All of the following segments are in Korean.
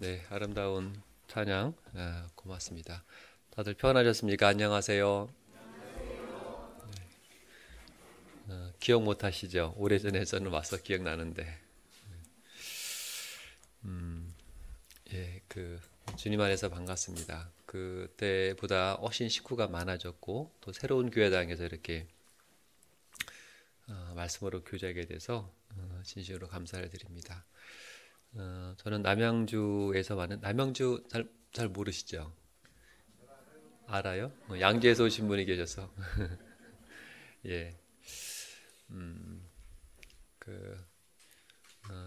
네, 아름다운 찬양 고맙습니다. 다들 평안하셨습니까? 안녕하세요. 기억 못 하시죠? 오래전에 저는 와서 기억나는데. 예, 주님 안에서 반갑습니다. 그때보다 훨씬 식구가 많아졌고 또 새로운 교회당에서 이렇게 말씀으로 교제하게 돼서 진심으로 감사를 드립니다. 저는 남양주에서 왔는 남양주 잘 모르시죠? 알아요? 양주에서 오신 분이 계셔서 예, 그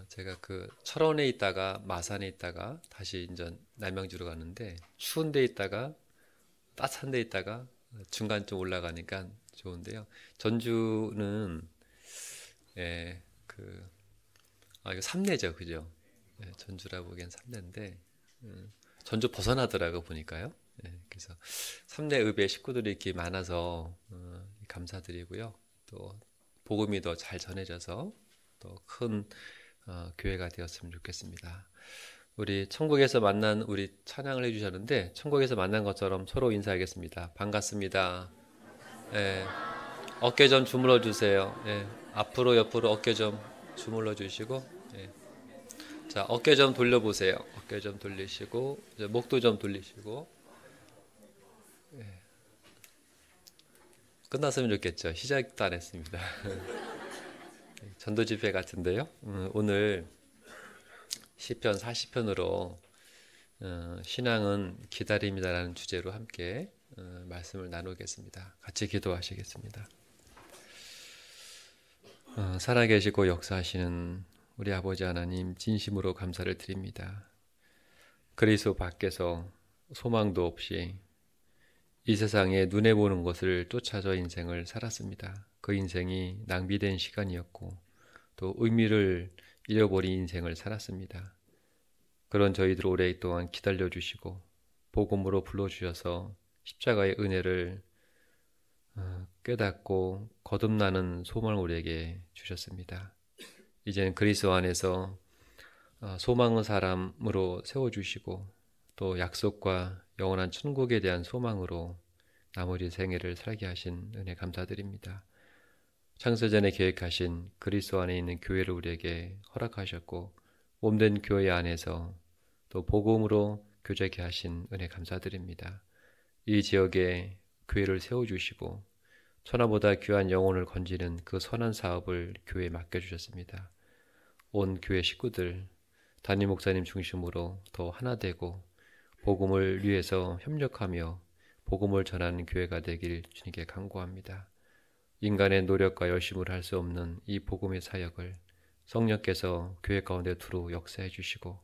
제가 철원에 있다가 마산에 있다가 다시 이제 남양주로 가는데 추운 데 있다가 따뜻한 데 있다가 중간쯤 올라가니까 좋은데요. 전주는 예, 이거 삼내죠, 그죠? 예, 전주라 보기엔 삼내인데 전주 벗어나더라고 보니까요. 예, 그래서 삼내읍에 식구들이 이렇게 많아서 감사드리고요. 또 복음이 더 잘 전해져서 또 큰 교회가 되었으면 좋겠습니다. 우리 천국에서 만난 우리 찬양을 해주셨는데 천국에서 만난 것처럼 서로 인사하겠습니다. 반갑습니다. 예, 어깨 좀 주물러 주세요. 예, 앞으로 옆으로 어깨 좀 주물러 주시고 예. 자, 어깨 좀 돌려보세요. 어깨 좀 돌리시고 이제 목도 좀 돌리시고 끝났으면 좋겠죠. 시작도 안 했습니다. 전도 집회 같은데요. 오늘 시편 40편으로 신앙은 기다림이다라는 주제로 함께 말씀을 나누겠습니다. 같이 기도하시겠습니다. 살아계시고 역사하시는 우리 아버지 하나님 진심으로 감사를 드립니다. 그리스도 밖에서 소망도 없이 이 세상에 눈에 보는 것을 쫓아져 인생을 살았습니다. 그 인생이 낭비된 시간이었고 또 의미를 잃어버린 인생을 살았습니다. 그런 저희들 오랫동안 기다려주시고 복음으로 불러주셔서 십자가의 은혜를 깨닫고 거듭나는 소망을 우리에게 주셨습니다. 이제는 그리스도 안에서 소망의 사람으로 세워주시고 또 약속과 영원한 천국에 대한 소망으로 나머지 생애를 살게 하신 은혜 감사드립니다. 창세전에 계획하신 그리스도 안에 있는 교회를 우리에게 허락하셨고 몸된 교회 안에서 또 복음으로 교제케 하신 은혜 감사드립니다. 이 지역에 교회를 세워주시고 천하보다 귀한 영혼을 건지는 그 선한 사업을 교회에 맡겨주셨습니다. 온 교회 식구들 담임 목사님 중심으로 더 하나 되고 복음을 위해서 협력하며 복음을 전하는 교회가 되길 주님께 간구합니다. 인간의 노력과 열심으로 할 수 없는 이 복음의 사역을 성령께서 교회 가운데 두루 역사해 주시고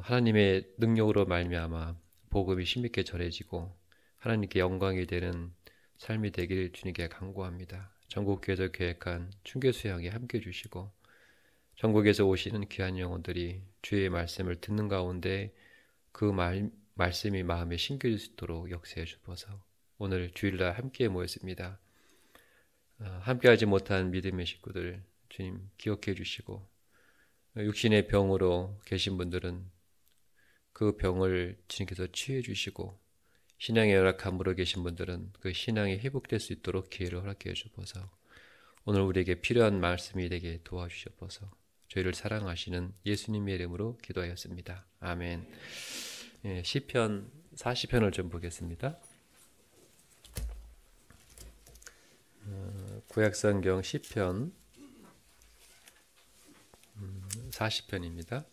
하나님의 능력으로 말미암아 복음이 힘있게 전해지고 하나님께 영광이 되는 삶이 되길 주님께 간구합니다. 전국교회에서 계획한 춘교 수양에 함께 주시고 전국에서 오시는 귀한 영혼들이 주의 말씀을 듣는 가운데 말씀이 마음에 심겨질 수 있도록 역사해 주셔서 오늘 주일날 함께 모였습니다. 함께하지 못한 믿음의 식구들 주님 기억해 주시고 육신의 병으로 계신 분들은 그 병을 주님께서 치유해 주시고 신앙의 열악함으로 계신 분들은 그 신앙이 회복될 수 있도록 기회를 허락해 주셔서 오늘 우리에게 필요한 말씀이 되게 도와주셔서 저희를 사랑하시는 예수님의 이름으로 기도하였습니다. 아멘. 예, 시편 40편을 좀 보겠습니다. 구약성경 시편 40편입니다.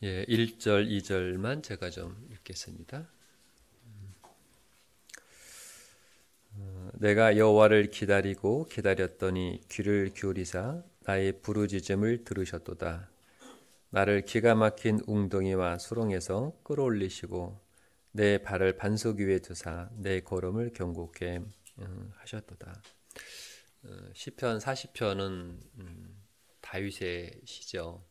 예, 1절, 2절만 제가 좀 읽겠습니다. 내가 여호와를 기다리고 기다렸더니 귀를 기울이사 나의 부르짖음을 들으셨도다. 나를 기가 막힌 웅덩이와 수렁에서 끌어올리시고 내 발을 반석 위에 두사 내 걸음을 견고케 하셨도다. 시편 40편은 다윗의 시죠.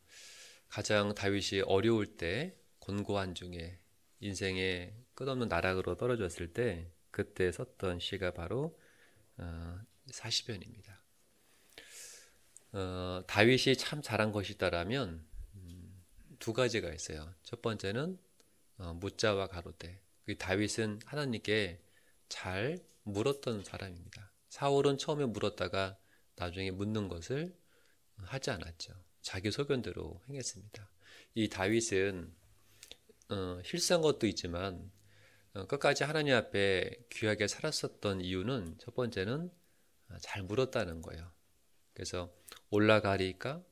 가장 다윗이 어려울 때 곤고한 중에 인생의 끝없는 나락으로 떨어졌을 때 그때 썼던 시가 바로 사시편입니다. 다윗이 참 잘한 것이 있다라면 두 가지가 있어요. 첫 번째는 묻자와 가로되. 다윗은 하나님께 잘 물었던 사람입니다. 사울은 처음에 물었다가 나중에 묻는 것을 하지 않았죠. 자기 소견대로 행했습니다. 이 다윗은 실수한 것도 있지만 끝까지 하나님 앞에 귀하게 살았었던 이유는 첫 번째는 잘 물었다는 거예요. 그래서 올라가리까?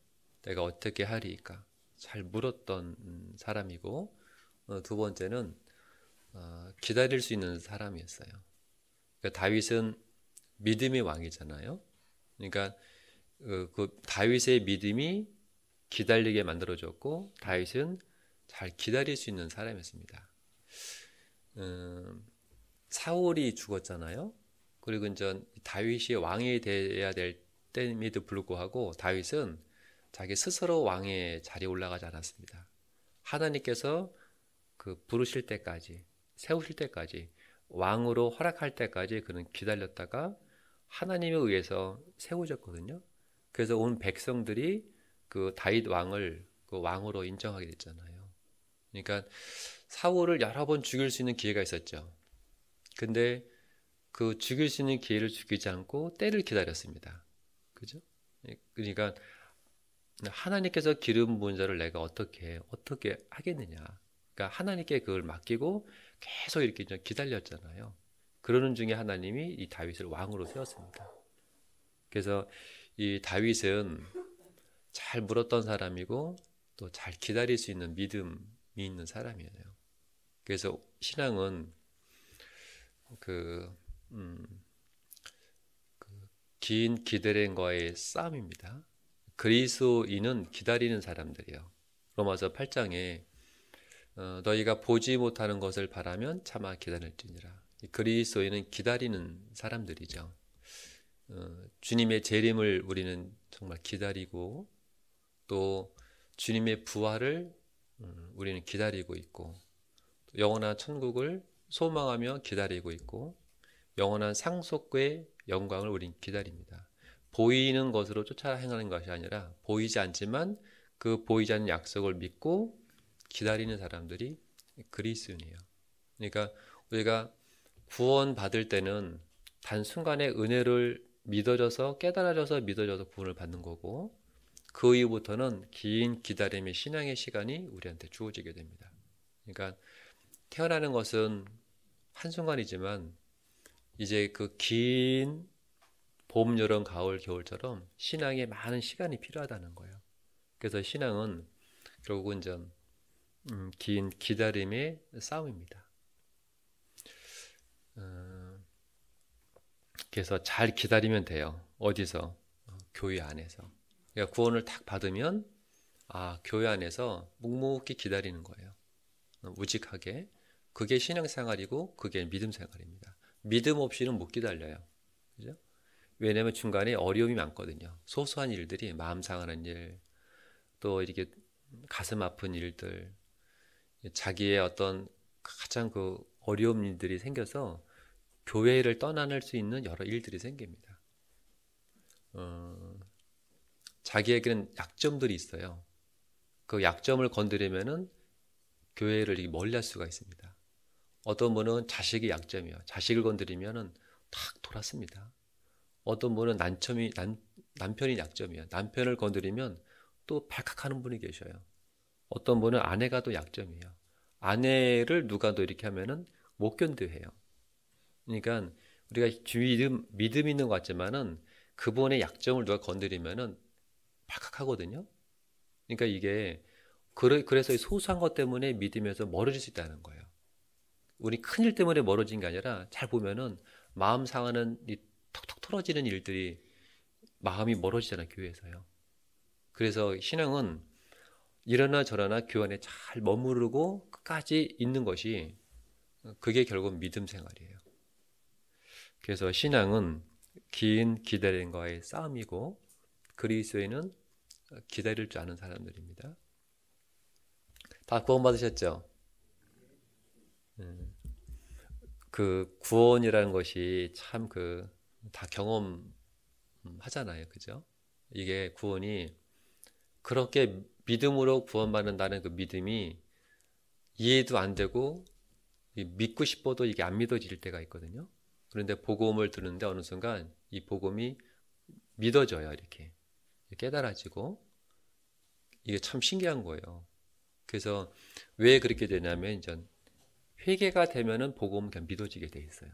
내가 어떻게 하리까? 잘 물었던 사람이고, 두 번째는 기다릴 수 있는 사람이었어요. 그러니까 다윗은 믿음의 왕이잖아요. 그러니까 그 다윗의 믿음이 기다리게 만들어졌고, 다윗은 잘 기다릴 수 있는 사람이었습니다. 사울이 죽었잖아요. 그리고 이제 다윗이 왕이 되어야 될 때임에도 불구하고 다윗은 자기 스스로 왕의 자리에 올라가지 않았습니다. 하나님께서 부르실 때까지, 세우실 때까지, 왕으로 허락할 때까지 그는 기다렸다가 하나님에 의해서 세워졌거든요. 그래서 온 백성들이 그 다윗 왕을 그 왕으로 인정하게 됐잖아요. 그러니까 사울을 여러 번 죽일 수 있는 기회가 있었죠. 근데 그 죽일 수 있는 기회를 죽이지 않고 때를 기다렸습니다. 그죠? 그러니까 하나님께서 기름 부은 자를 내가 어떻게 하겠느냐. 그러니까 하나님께 그걸 맡기고 계속 이렇게 기다렸잖아요. 그러는 중에 하나님이 이 다윗을 왕으로 세웠습니다. 그래서 이 다윗은 잘 물었던 사람이고 또 잘 기다릴 수 있는 믿음이 있는 사람이에요. 그래서 신앙은 긴 기다림과의 싸움입니다. 그리스도인은 기다리는 사람들이요. 로마서 8장에 너희가 보지 못하는 것을 바라면 차마 기다릴지니라. 그리스도인은 기다리는 사람들이죠. 주님의 재림을 우리는 정말 기다리고 또 주님의 부활을 우리는 기다리고 있고 영원한 천국을 소망하며 기다리고 있고 영원한 상속의 영광을 우린 기다립니다. 보이는 것으로 쫓아 행하는 것이 아니라 보이지 않지만 그 보이지 않는 약속을 믿고 기다리는 사람들이 그리스도인이에요. 그러니까 우리가 구원 받을 때는 단순간에 은혜를 믿어져서 깨달아져서 믿어져서 구원을 받는 거고 그 이후부터는 긴 기다림의 신앙의 시간이 우리한테 주어지게 됩니다. 그러니까 태어나는 것은 한순간이지만 이제 그 긴 봄, 여름, 가을, 겨울처럼 신앙에 많은 시간이 필요하다는 거예요. 그래서 신앙은 결국은 긴 기다림의 싸움입니다. 그래서 잘 기다리면 돼요. 어디서? 교회 안에서. 그러니까 구원을 딱 받으면 교회 안에서 묵묵히 기다리는 거예요. 우직하게. 그게 신앙생활이고 그게 믿음생활입니다. 믿음 없이는 못 기다려요. 그죠? 왜냐하면 중간에 어려움이 많거든요. 소소한 일들이 마음 상하는 일, 또 이렇게 가슴 아픈 일들, 자기의 어떤 가장 어려운 일들이 생겨서 교회를 떠나는 수 있는 여러 일들이 생깁니다. 자기에게는 약점들이 있어요. 그 약점을 건드리면은 교회를 멀리할 수가 있습니다. 어떤 분은 자식이 약점이요. 자식을 건드리면은 탁 돌았습니다. 어떤 분은 남편이 약점이에요. 남편을 건드리면 또 발칵하는 분이 계셔요. 어떤 분은 아내가 또 약점이에요. 아내를 누가 또 이렇게 하면은 못 견뎌해요. 그러니까 우리가 믿음 있는 것 같지만은 그분의 약점을 누가 건드리면은 발칵하거든요. 그러니까 이게 그래서 소소한 것 때문에 믿음에서 멀어질 수 있다는 거예요. 우리 큰일 때문에 멀어진 게 아니라 잘 보면은 마음 상하는 이 턱턱 털어지는 일들이 마음이 멀어지잖아요, 교회에서요. 그래서 신앙은 이러나 저러나 교회 안에 잘 머무르고 끝까지 있는 것이 그게 결국 믿음 생활이에요. 그래서 신앙은 긴 기다림과의 싸움이고 그리스도인은 기다릴 줄 아는 사람들입니다. 다 구원 받으셨죠? 그 구원이라는 것이 참 그 다 경험하잖아요. 그죠? 이게 구원이 그렇게 믿음으로 구원받는다는 그 믿음이 이해도 안 되고 믿고 싶어도 이게 안 믿어질 때가 있거든요. 그런데 복음을 듣는데 어느 순간 이 복음이 믿어져요. 이렇게 깨달아지고 이게 참 신기한 거예요. 그래서 왜 그렇게 되냐면 이제 회개가 되면은 복음은 그냥 믿어지게 돼 있어요.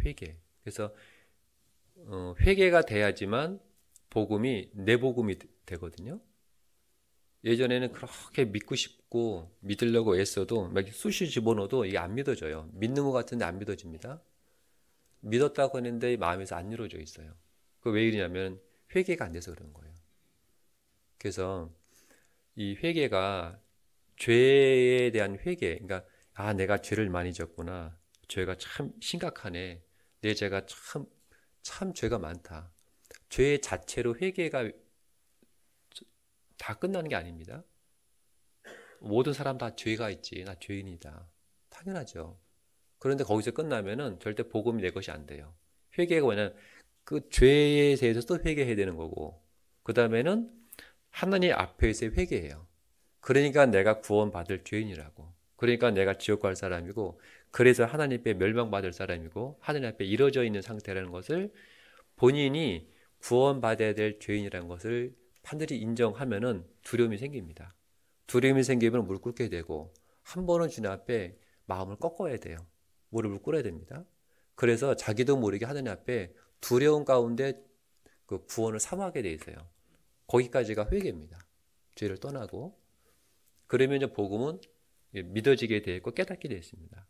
회개. 그래서 회개가 돼야지만 복음이 내 복음이 되거든요. 예전에는 그렇게 믿고 싶고 믿으려고 애써도 막 쑤시 집어넣어도 이게 안 믿어져요. 믿는 것 같은데 안 믿어집니다. 믿었다고 하는데 마음에서 안 이루어져 있어요. 그 왜 이러냐면 회개가 안 돼서 그런 거예요. 그래서 이 회개가 죄에 대한 회개, 그러니까 아 내가 죄를 많이 졌구나, 죄가 참 심각하네, 내 죄가 참 죄가 많다. 죄 자체로 회개가 다 끝나는 게 아닙니다. 모든 사람 다 죄가 있지, 나 죄인이다, 당연하죠. 그런데 거기서 끝나면은 절대 복음이 내 것이 안 돼요. 회개가 뭐냐면 그 죄에 대해서 또 회개해야 되는 거고, 그 다음에는 하나님 앞에서 회개해요. 그러니까 내가 구원받을 죄인이라고, 그러니까 내가 지옥 갈 사람이고, 그래서 하나님 앞에 멸망받을 사람이고 하나님 앞에 이루어져 있는 상태라는 것을 본인이 구원받아야 될 죄인이라는 것을 판들이 인정하면은 두려움이 생깁니다. 두려움이 생기면 무릎 꿇게 되고, 한 번은 주님 앞에 마음을 꺾어야 돼요. 무릎을 꿇어야 됩니다. 그래서 자기도 모르게 하나님 앞에 두려움 가운데 그 구원을 사모하게 돼 있어요. 거기까지가 회개입니다. 죄를 떠나고. 그러면 이제 복음은 믿어지게 돼 있고 깨닫게 돼 있습니다.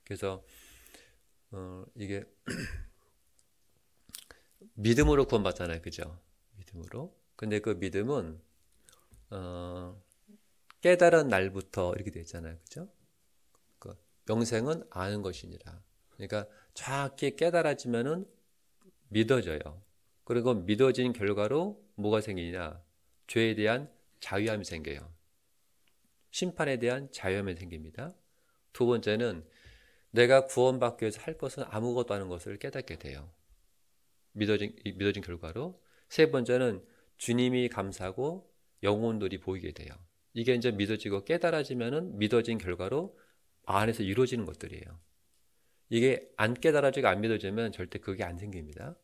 그래서 이게 믿음으로 구원받잖아요, 그죠? 믿음으로. 근데 그 믿음은 깨달은 날부터 이렇게 돼 있잖아요, 그죠? 그 영생은 아는 것이니라. 그러니까 정확히 깨달아지면은 믿어져요. 그리고 믿어진 결과로 뭐가 생기냐? 죄에 대한 자유함이 생겨요. 심판에 대한 자유함이 생깁니다. 두 번째는 내가 구원받기 위해서 할 것은 아무것도 하는 것을 깨닫게 돼요. 믿어진 결과로. 세 번째는 주님이 감사하고 영혼들이 보이게 돼요. 이게 이제 믿어지고 깨달아지면은 믿어진 결과로 안에서 이루어지는 것들이에요. 이게 안 깨달아지고 안 믿어지면 절대 그게 안 생깁니다.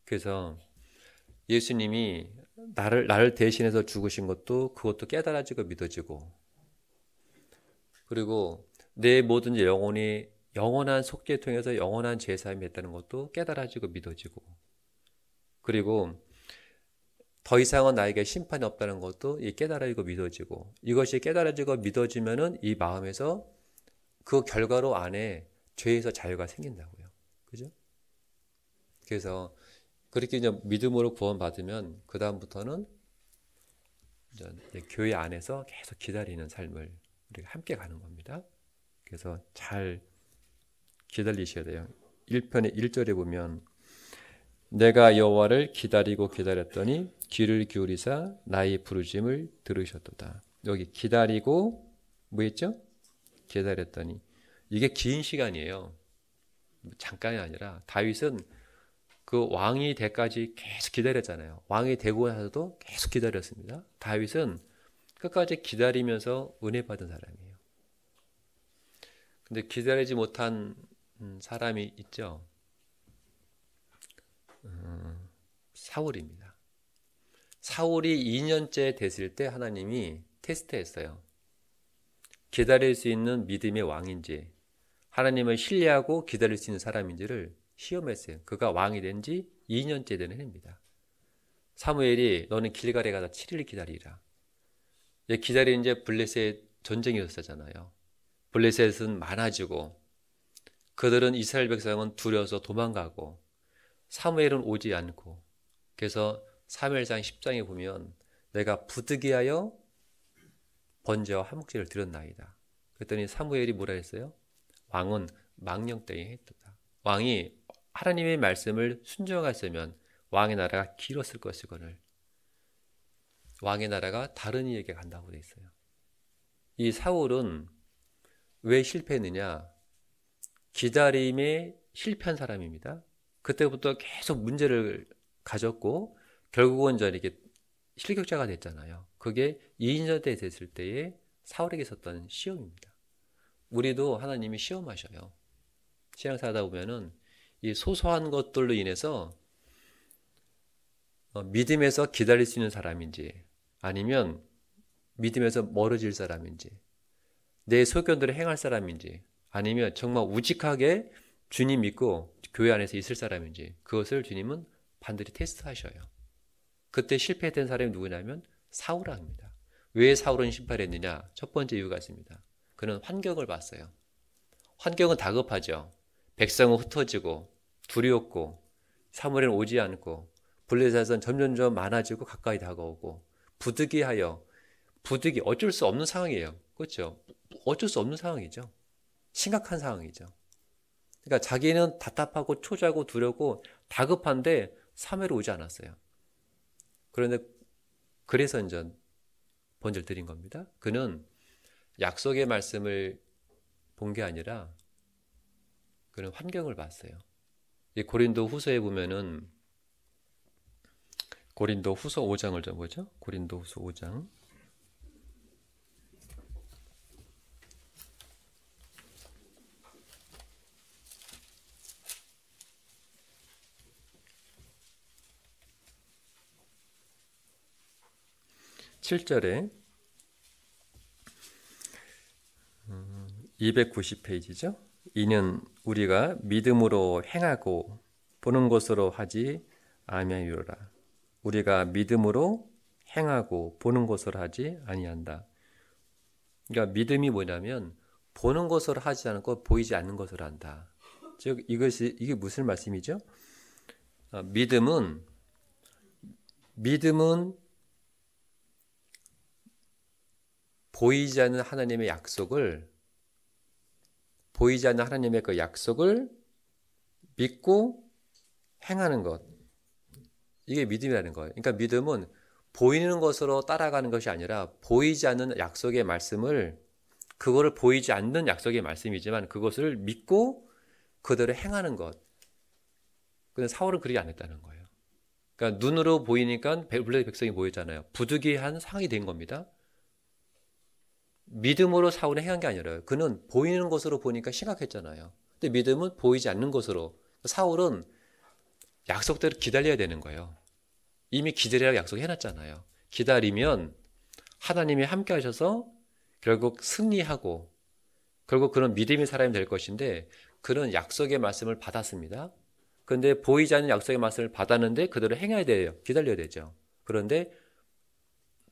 그래서 예수님이 나를 대신해서 죽으신 것도 그것도 깨달아지고 믿어지고, 그리고 내 모든 영혼이 영원한 속죄 통해서 영원한 제사함이 했다는 것도 깨달아지고 믿어지고, 그리고 더 이상은 나에게 심판이 없다는 것도 깨달아지고 믿어지고, 이것이 깨달아지고 믿어지면은 이 마음에서 그 결과로 안에 죄에서 자유가 생긴다고요. 그죠? 그래서 그렇게 이제 믿음으로 구원받으면 그 다음부터는 이제 교회 안에서 계속 기다리는 삶을 우리가 함께 가는 겁니다. 그래서 잘 기다리셔야 돼요. 1편의 1절에 보면 내가 여호와를 기다리고 기다렸더니 귀를 기울이사 나의 부르심을 들으셨도다. 여기 기다리고 뭐였죠? 기다렸더니 이게 긴 시간이에요. 잠깐이 아니라 다윗은 그 왕이 되까지 계속 기다렸잖아요. 왕이 되고 나서도 계속 기다렸습니다. 다윗은 끝까지 기다리면서 은혜 받은 사람이에요. 근데 기다리지 못한 사람이 있죠. 사울입니다. 사울이 2년째 됐을 때 하나님이 테스트했어요. 기다릴 수 있는 믿음의 왕인지, 하나님을 신뢰하고 기다릴 수 있는 사람인지를 시험했어요. 그가 왕이 된 지 2년째 되는 해입니다. 사무엘이 너는 길갈에 가다 7일 기다리라. 기다리는 이제 블레셋 전쟁이 있었잖아요. 블레셋은 많아지고 그들은 이스라엘 백성은 두려워서 도망가고 사무엘은 오지 않고, 그래서 사무엘상 10장에 보면 내가 부득이하여 번제와 화목제를 드렸나이다. 그랬더니 사무엘이 뭐라 했어요? 왕은 망령되이 했다. 왕이 하나님의 말씀을 순종했으면 왕의 나라가 길었을 것이거늘 왕의 나라가 다른 이에게 간다고 돼 있어요. 이 사울은 왜 실패했느냐? 기다림에 실패한 사람입니다. 그때부터 계속 문제를 가졌고 결국은 이렇게 실격자가 됐잖아요. 그게 2년 때 됐을 때에 사울에게 있었던 시험입니다. 우리도 하나님이 시험하셔요. 신앙사다 보면은 이 소소한 것들로 인해서 믿음에서 기다릴 수 있는 사람인지 아니면 믿음에서 멀어질 사람인지 내 소견대로 행할 사람인지 아니면 정말 우직하게 주님 믿고 교회 안에서 있을 사람인지 그것을 주님은 반드시 테스트하셔요. 그때 실패했던 사람이 누구냐면 사울입니다. 왜 사울은 실패했느냐? 첫 번째 이유가 있습니다. 그는 환경을 봤어요. 환경은 다급하죠. 백성은 흩어지고 두려웠고 사무엘은 오지 않고 블레셋은 점점점 많아지고 가까이 다가오고 부득이하여 부득이 어쩔 수 없는 상황이에요. 그렇죠? 어쩔 수 없는 상황이죠. 심각한 상황이죠. 그러니까 자기는 답답하고 초조하고 두렵고 다급한데 사무엘이 오지 않았어요. 그런데 그래서 이제 번제를 드린 겁니다. 그는 약속의 말씀을 본 게 아니라 그는 환경을 봤어요. 이 고린도 후서에 보면은 고린도 후서 5장을 좀 보죠. 고린도 후서 5장 7절에 290페이지죠. 이는 우리가 믿음으로 행하고 보는 것으로 하지 아니하리라. 우리가 믿음으로 행하고 보는 것으로 하지 아니한다. 그러니까 믿음이 뭐냐면 보는 것으로 하지 않고 보이지 않는 것으로 한다. 즉 이게 무슨 말씀이죠? 믿음은 보이지 않는 하나님의 약속을 그 약속을 믿고 행하는 것. 이게 믿음이라는 거예요. 그러니까 믿음은 보이는 것으로 따라가는 것이 아니라 보이지 않는 약속의 말씀을 그거를 보이지 않는 약속의 말씀이지만 그것을 믿고 그대로 행하는 것. 근데 사울은 그렇게 안 했다는 거예요. 그러니까 눈으로 보이니까 블레셋 백성이 보였잖아요. 부득이한 상황이 된 겁니다. 믿음으로 사울은 행한 게 아니라요. 그는 보이는 것으로 보니까 심각했잖아요. 근데 믿음은 보이지 않는 것으로. 사울은 약속대로 기다려야 되는 거예요. 이미 기다리라고 약속해놨잖아요. 기다리면 하나님이 함께 하셔서 결국 승리하고 결국 그런 믿음의 사람이 될 것인데 그런 약속의 말씀을 받았습니다. 그런데 보이지 않는 약속의 말씀을 받았는데 그대로 행해야 돼요. 기다려야 되죠. 그런데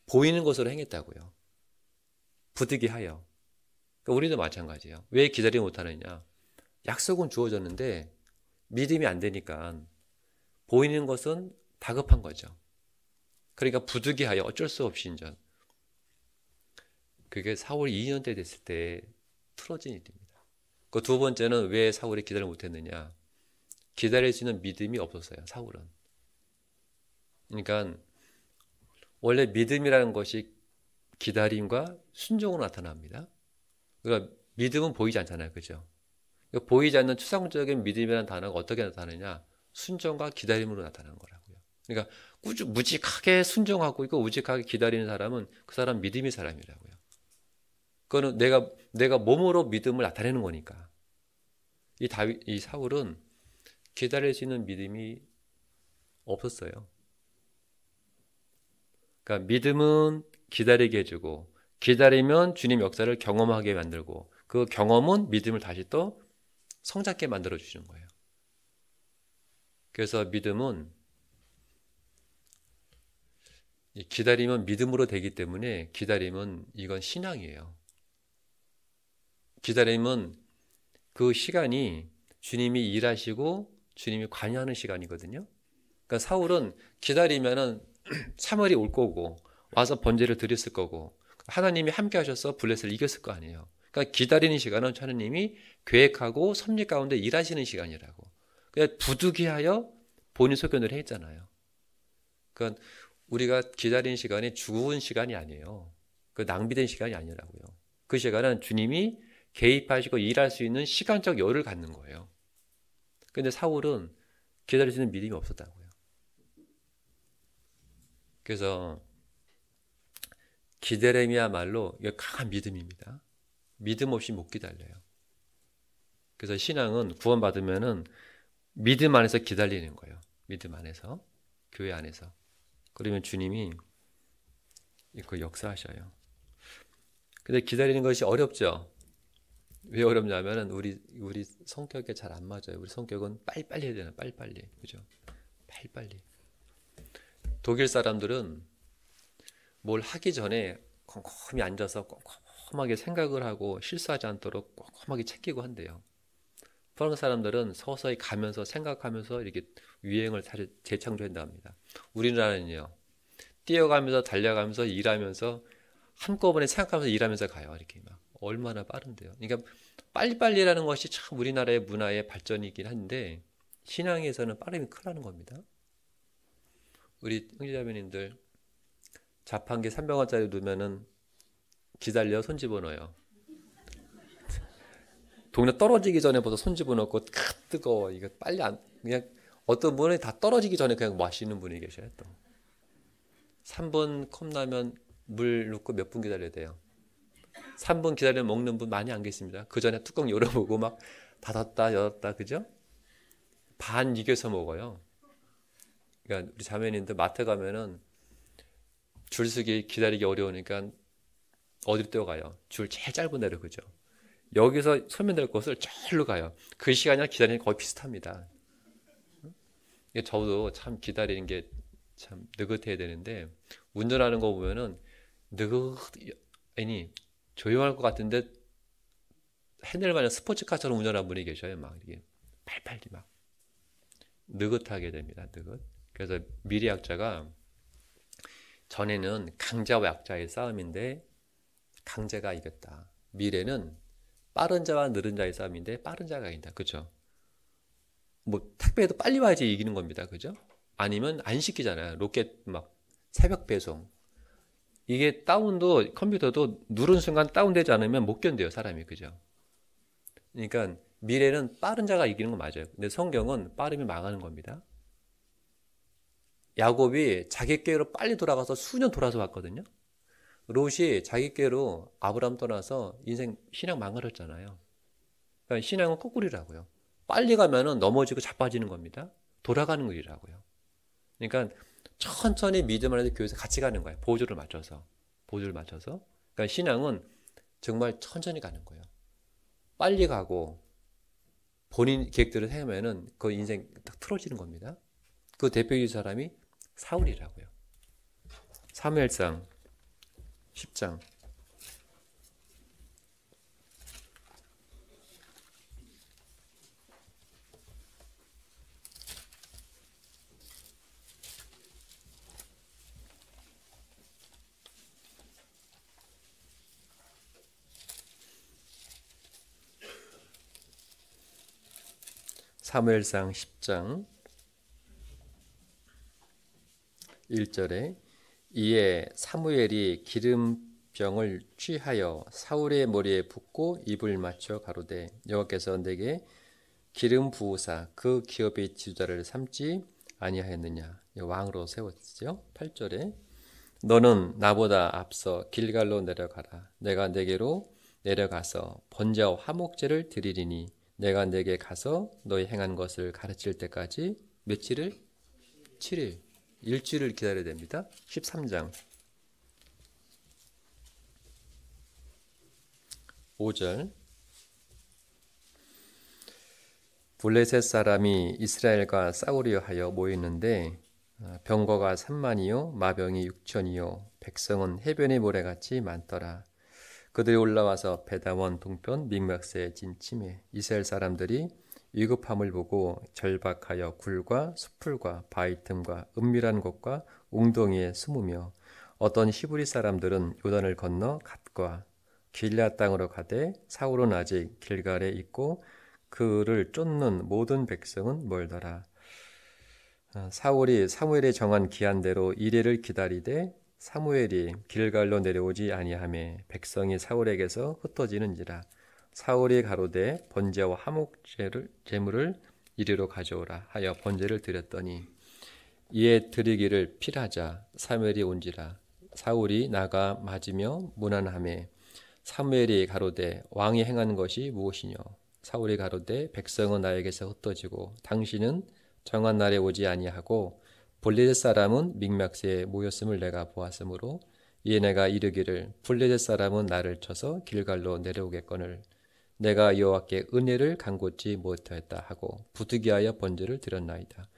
보이는 것으로 행했다고요. 부득이하여. 그러니까 우리도 마찬가지예요. 왜 기다리지 못하느냐? 약속은 주어졌는데 믿음이 안 되니까 보이는 것은 다급한 거죠. 그러니까 부득이하여 어쩔 수 없이 인전. 그게 사울 2년 때 됐을 때 틀어진 일입니다. 그 두 번째는 왜 사울이 기다리지 못했느냐? 기다릴 수 있는 믿음이 없었어요. 사울은. 그러니까 원래 믿음이라는 것이 기다림과 순종으로 나타납니다. 그러니까 믿음은 보이지 않잖아요. 그죠? 그러니까 보이지 않는 추상적인 믿음이라는 단어가 어떻게 나타나느냐? 순종과 기다림으로 나타나는 거라고요. 그러니까 무직하게 순종하고 있고 우직하게 기다리는 사람은 그 사람 믿음의 사람이라고요. 그거는 내가 몸으로 믿음을 나타내는 거니까. 이 사울은 기다릴 수 있는 믿음이 없었어요. 그러니까 믿음은 기다리게 해주고 기다리면 주님 역사를 경험하게 만들고 그 경험은 믿음을 다시 또 성장케 만들어 주시는 거예요. 그래서 믿음은 기다리면 믿음으로 되기 때문에 기다림은 이건 신앙이에요. 기다림은 그 시간이 주님이 일하시고 주님이 관여하는 시간이거든요. 그러니까 사울은 기다리면은 사무엘이 올 거고 와서 번제를 드렸을 거고 하나님이 함께 하셔서 블레셋을 이겼을 거 아니에요. 그러니까 기다리는 시간은 하나님이 계획하고 섭리 가운데 일하시는 시간이라고. 그러니까 부득이하여 본인 소견을 했잖아요. 그러니까 우리가 기다리는 시간이 죽은 시간이 아니에요. 그 낭비된 시간이 아니라고요. 그 시간은 주님이 개입하시고 일할 수 있는 시간적 여유를 갖는 거예요. 근데 사울은 기다릴 수 있는 믿음이 없었다고요. 그래서 기다림이야말로 강한 믿음입니다. 믿음 없이 못 기다려요. 그래서 신앙은 구원받으면은 믿음 안에서 기다리는 거예요. 믿음 안에서, 교회 안에서. 그러면 주님이 그 역사하셔요. 근데 기다리는 것이 어렵죠. 왜 어렵냐면은 우리 성격에 잘 안 맞아요. 우리 성격은 빨리빨리 해야 되나, 빨리빨리, 그죠? 빨리빨리. 독일 사람들은 뭘 하기 전에 꼼꼼히 앉아서 꼼꼼하게 생각을 하고 실수하지 않도록 꼼꼼하게 챙기고 한대요. 프랑스 사람들은 서서히 가면서 생각하면서 이렇게 유행을 다시 재창조한다 합니다. 우리나라는요, 뛰어가면서 달려가면서 일하면서 한꺼번에 생각하면서 일하면서 가요. 이렇게 막 얼마나 빠른데요. 그러니까 빨리빨리라는 것이 참 우리나라의 문화의 발전이긴 한데 신앙에서는 빠르면 큰일 나는 겁니다. 우리 형제자매님들 자판기 300원짜리 두면은 기다려 손 집어넣어요. 동네 떨어지기 전에 벌써 손 집어넣고 뜨거워. 이거 빨리 안 그냥 어떤 분은 다 떨어지기 전에 그냥 마시는 분이 계셔요. 또 3분 컵라면 물 넣고 몇 분 기다려야 돼요. 3분 기다리면 먹는 분 많이 안 계십니다. 그 전에 뚜껑 열어보고 막 닫았다 열었다, 그죠? 반 익여서 먹어요. 그러니까 우리 자매님들 마트 가면은 줄서기 기다리기 어려우니까 어디로 뛰어가요? 줄 제일 짧은 데로, 그죠? 여기서 소면될 곳을 절로 가요. 그 시간이랑 기다리는 게 거의 비슷합니다. 저도 참 기다리는 게 참 느긋해야 되는데 운전하는 거 보면은 아니 조용할 것 같은데 핸들만은 스포츠카처럼 운전하는 분이 계셔요. 막 이렇게 팔팔리 막 느긋하게 됩니다. 느긋. 그래서 미래학자가 전에는 강자와 약자의 싸움인데 강자가 이겼다. 미래는 빠른 자와 느린 자의 싸움인데 빠른 자가 이긴다. 그렇죠? 뭐 택배도 빨리 와야지 이기는 겁니다. 그죠? 아니면 안 시키잖아요. 로켓 막 새벽 배송. 이게 다운도 컴퓨터도 누른 순간 다운되지 않으면 못 견뎌요, 사람이. 그죠? 그러니까 미래는 빠른 자가 이기는 건 맞아요. 근데 성경은 빠르면 망하는 겁니다. 야곱이 자기 꾀로 빨리 돌아가서 수년 돌아서 왔거든요. 롯이 자기 꾀로 아브람 떠나서 인생 신앙 망가졌잖아요. 그러니까 신앙은 거꾸리라고요. 빨리 가면은 넘어지고 자빠지는 겁니다. 돌아가는 일이라고요. 그러니까 천천히 믿음 안에서 교회에서 같이 가는 거예요. 보조를 맞춰서. 보조를 맞춰서. 그러니까 신앙은 정말 천천히 가는 거예요. 빨리 가고 본인 계획대로 해면은 그 인생 딱 틀어지는 겁니다. 그 대표적인 사람이 사울이라고요. 사무엘상 10장. 사무엘상 10장 1절에 이에 사무엘이 기름병을 취하여 사울의 머리에 붓고 입을 맞춰 가로되 여호와께서 내게 기름 부으사 그 기업의 지도자를 삼지 아니하였느냐. 왕으로 세웠죠. 8절에 너는 나보다 앞서 길갈로 내려가라. 내가 내게로 내려가서 번제와 화목제를 드리리니 내가 내게 가서 너희 행한 것을 가르칠 때까지 며칠을? 7일. 일주일을 기다려야 됩니다. 13장 5절 블레셋 사람이 이스라엘과 싸우려 하여 모였는데 병거가 3만이요 마병이 6천이요 백성은 해변의 모래같이 많더라. 그들이 올라와서 베다원 동편 믹맥스에 진침해 이스라엘 사람들이 위급함을 보고 절박하여 굴과 숲풀과 바위 틈과 은밀한 곳과 웅덩이에 숨으며 어떤 히브리 사람들은 요단을 건너 갓과 길앗 땅으로 가되 사울은 아직 길갈에 있고 그를 쫓는 모든 백성은 멀더라. 사울이 사무엘이 정한 기한대로 이레를 기다리되 사무엘이 길갈로 내려오지 아니하매 백성이 사울에게서 흩어지는지라. 사울이 가로되 번제와 화목 제물을 이리로 가져오라 하여 번제를 드렸더니 이에 드리기를 필하자 사무엘이 온지라. 사울이 나가 맞으며 무난하매 사무엘이 가로되 왕이 행한 것이 무엇이뇨? 사울이 가로되 백성은 나에게서 흩어지고 당신은 정한 날에 오지 아니하고 블레셋 사람은 믹막새에 모였음을 내가 보았으므로 이에 내가 이르기를 블레셋 사람은 나를 쳐서 길갈로 내려오겠거늘 내가 여호와께 은혜를 간곳지 못하였다 하고 부득이하여 번제를 드렸나이다.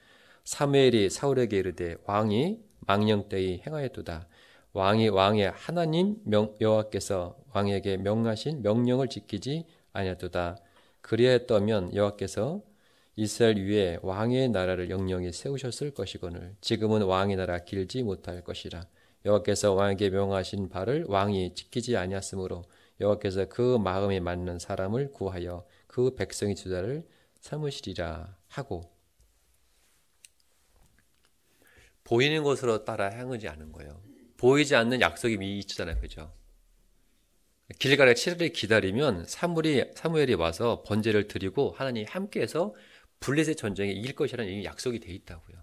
사무엘이 사울에게 이르되 왕이 망령되이 행하였도다. 왕의 하나님 여호와께서 왕에게 명하신 명령을 지키지 아니하였도다. 그리하였다면 여호와께서 이스라엘 위에 왕의 나라를 영영히 세우셨을 것이거늘 지금은 왕의 나라 길지 못할 것이라. 여호와께서 왕에게 명하신 바를 왕이 지키지 아니하였으므로 여호와께서 그 마음에 맞는 사람을 구하여 그 백성의 주자를 삼으시리라 하고 보이는 것으로 따라 향하지 않은 거예요. 보이지 않는 약속이 미리 있잖아요. 그죠? 길갈에 7일을 기다리면 사무엘이 와서 번제를 드리고 하나님이 함께해서 블레셋 전쟁에 이길 것이라는 이 약속이 돼 있다고요.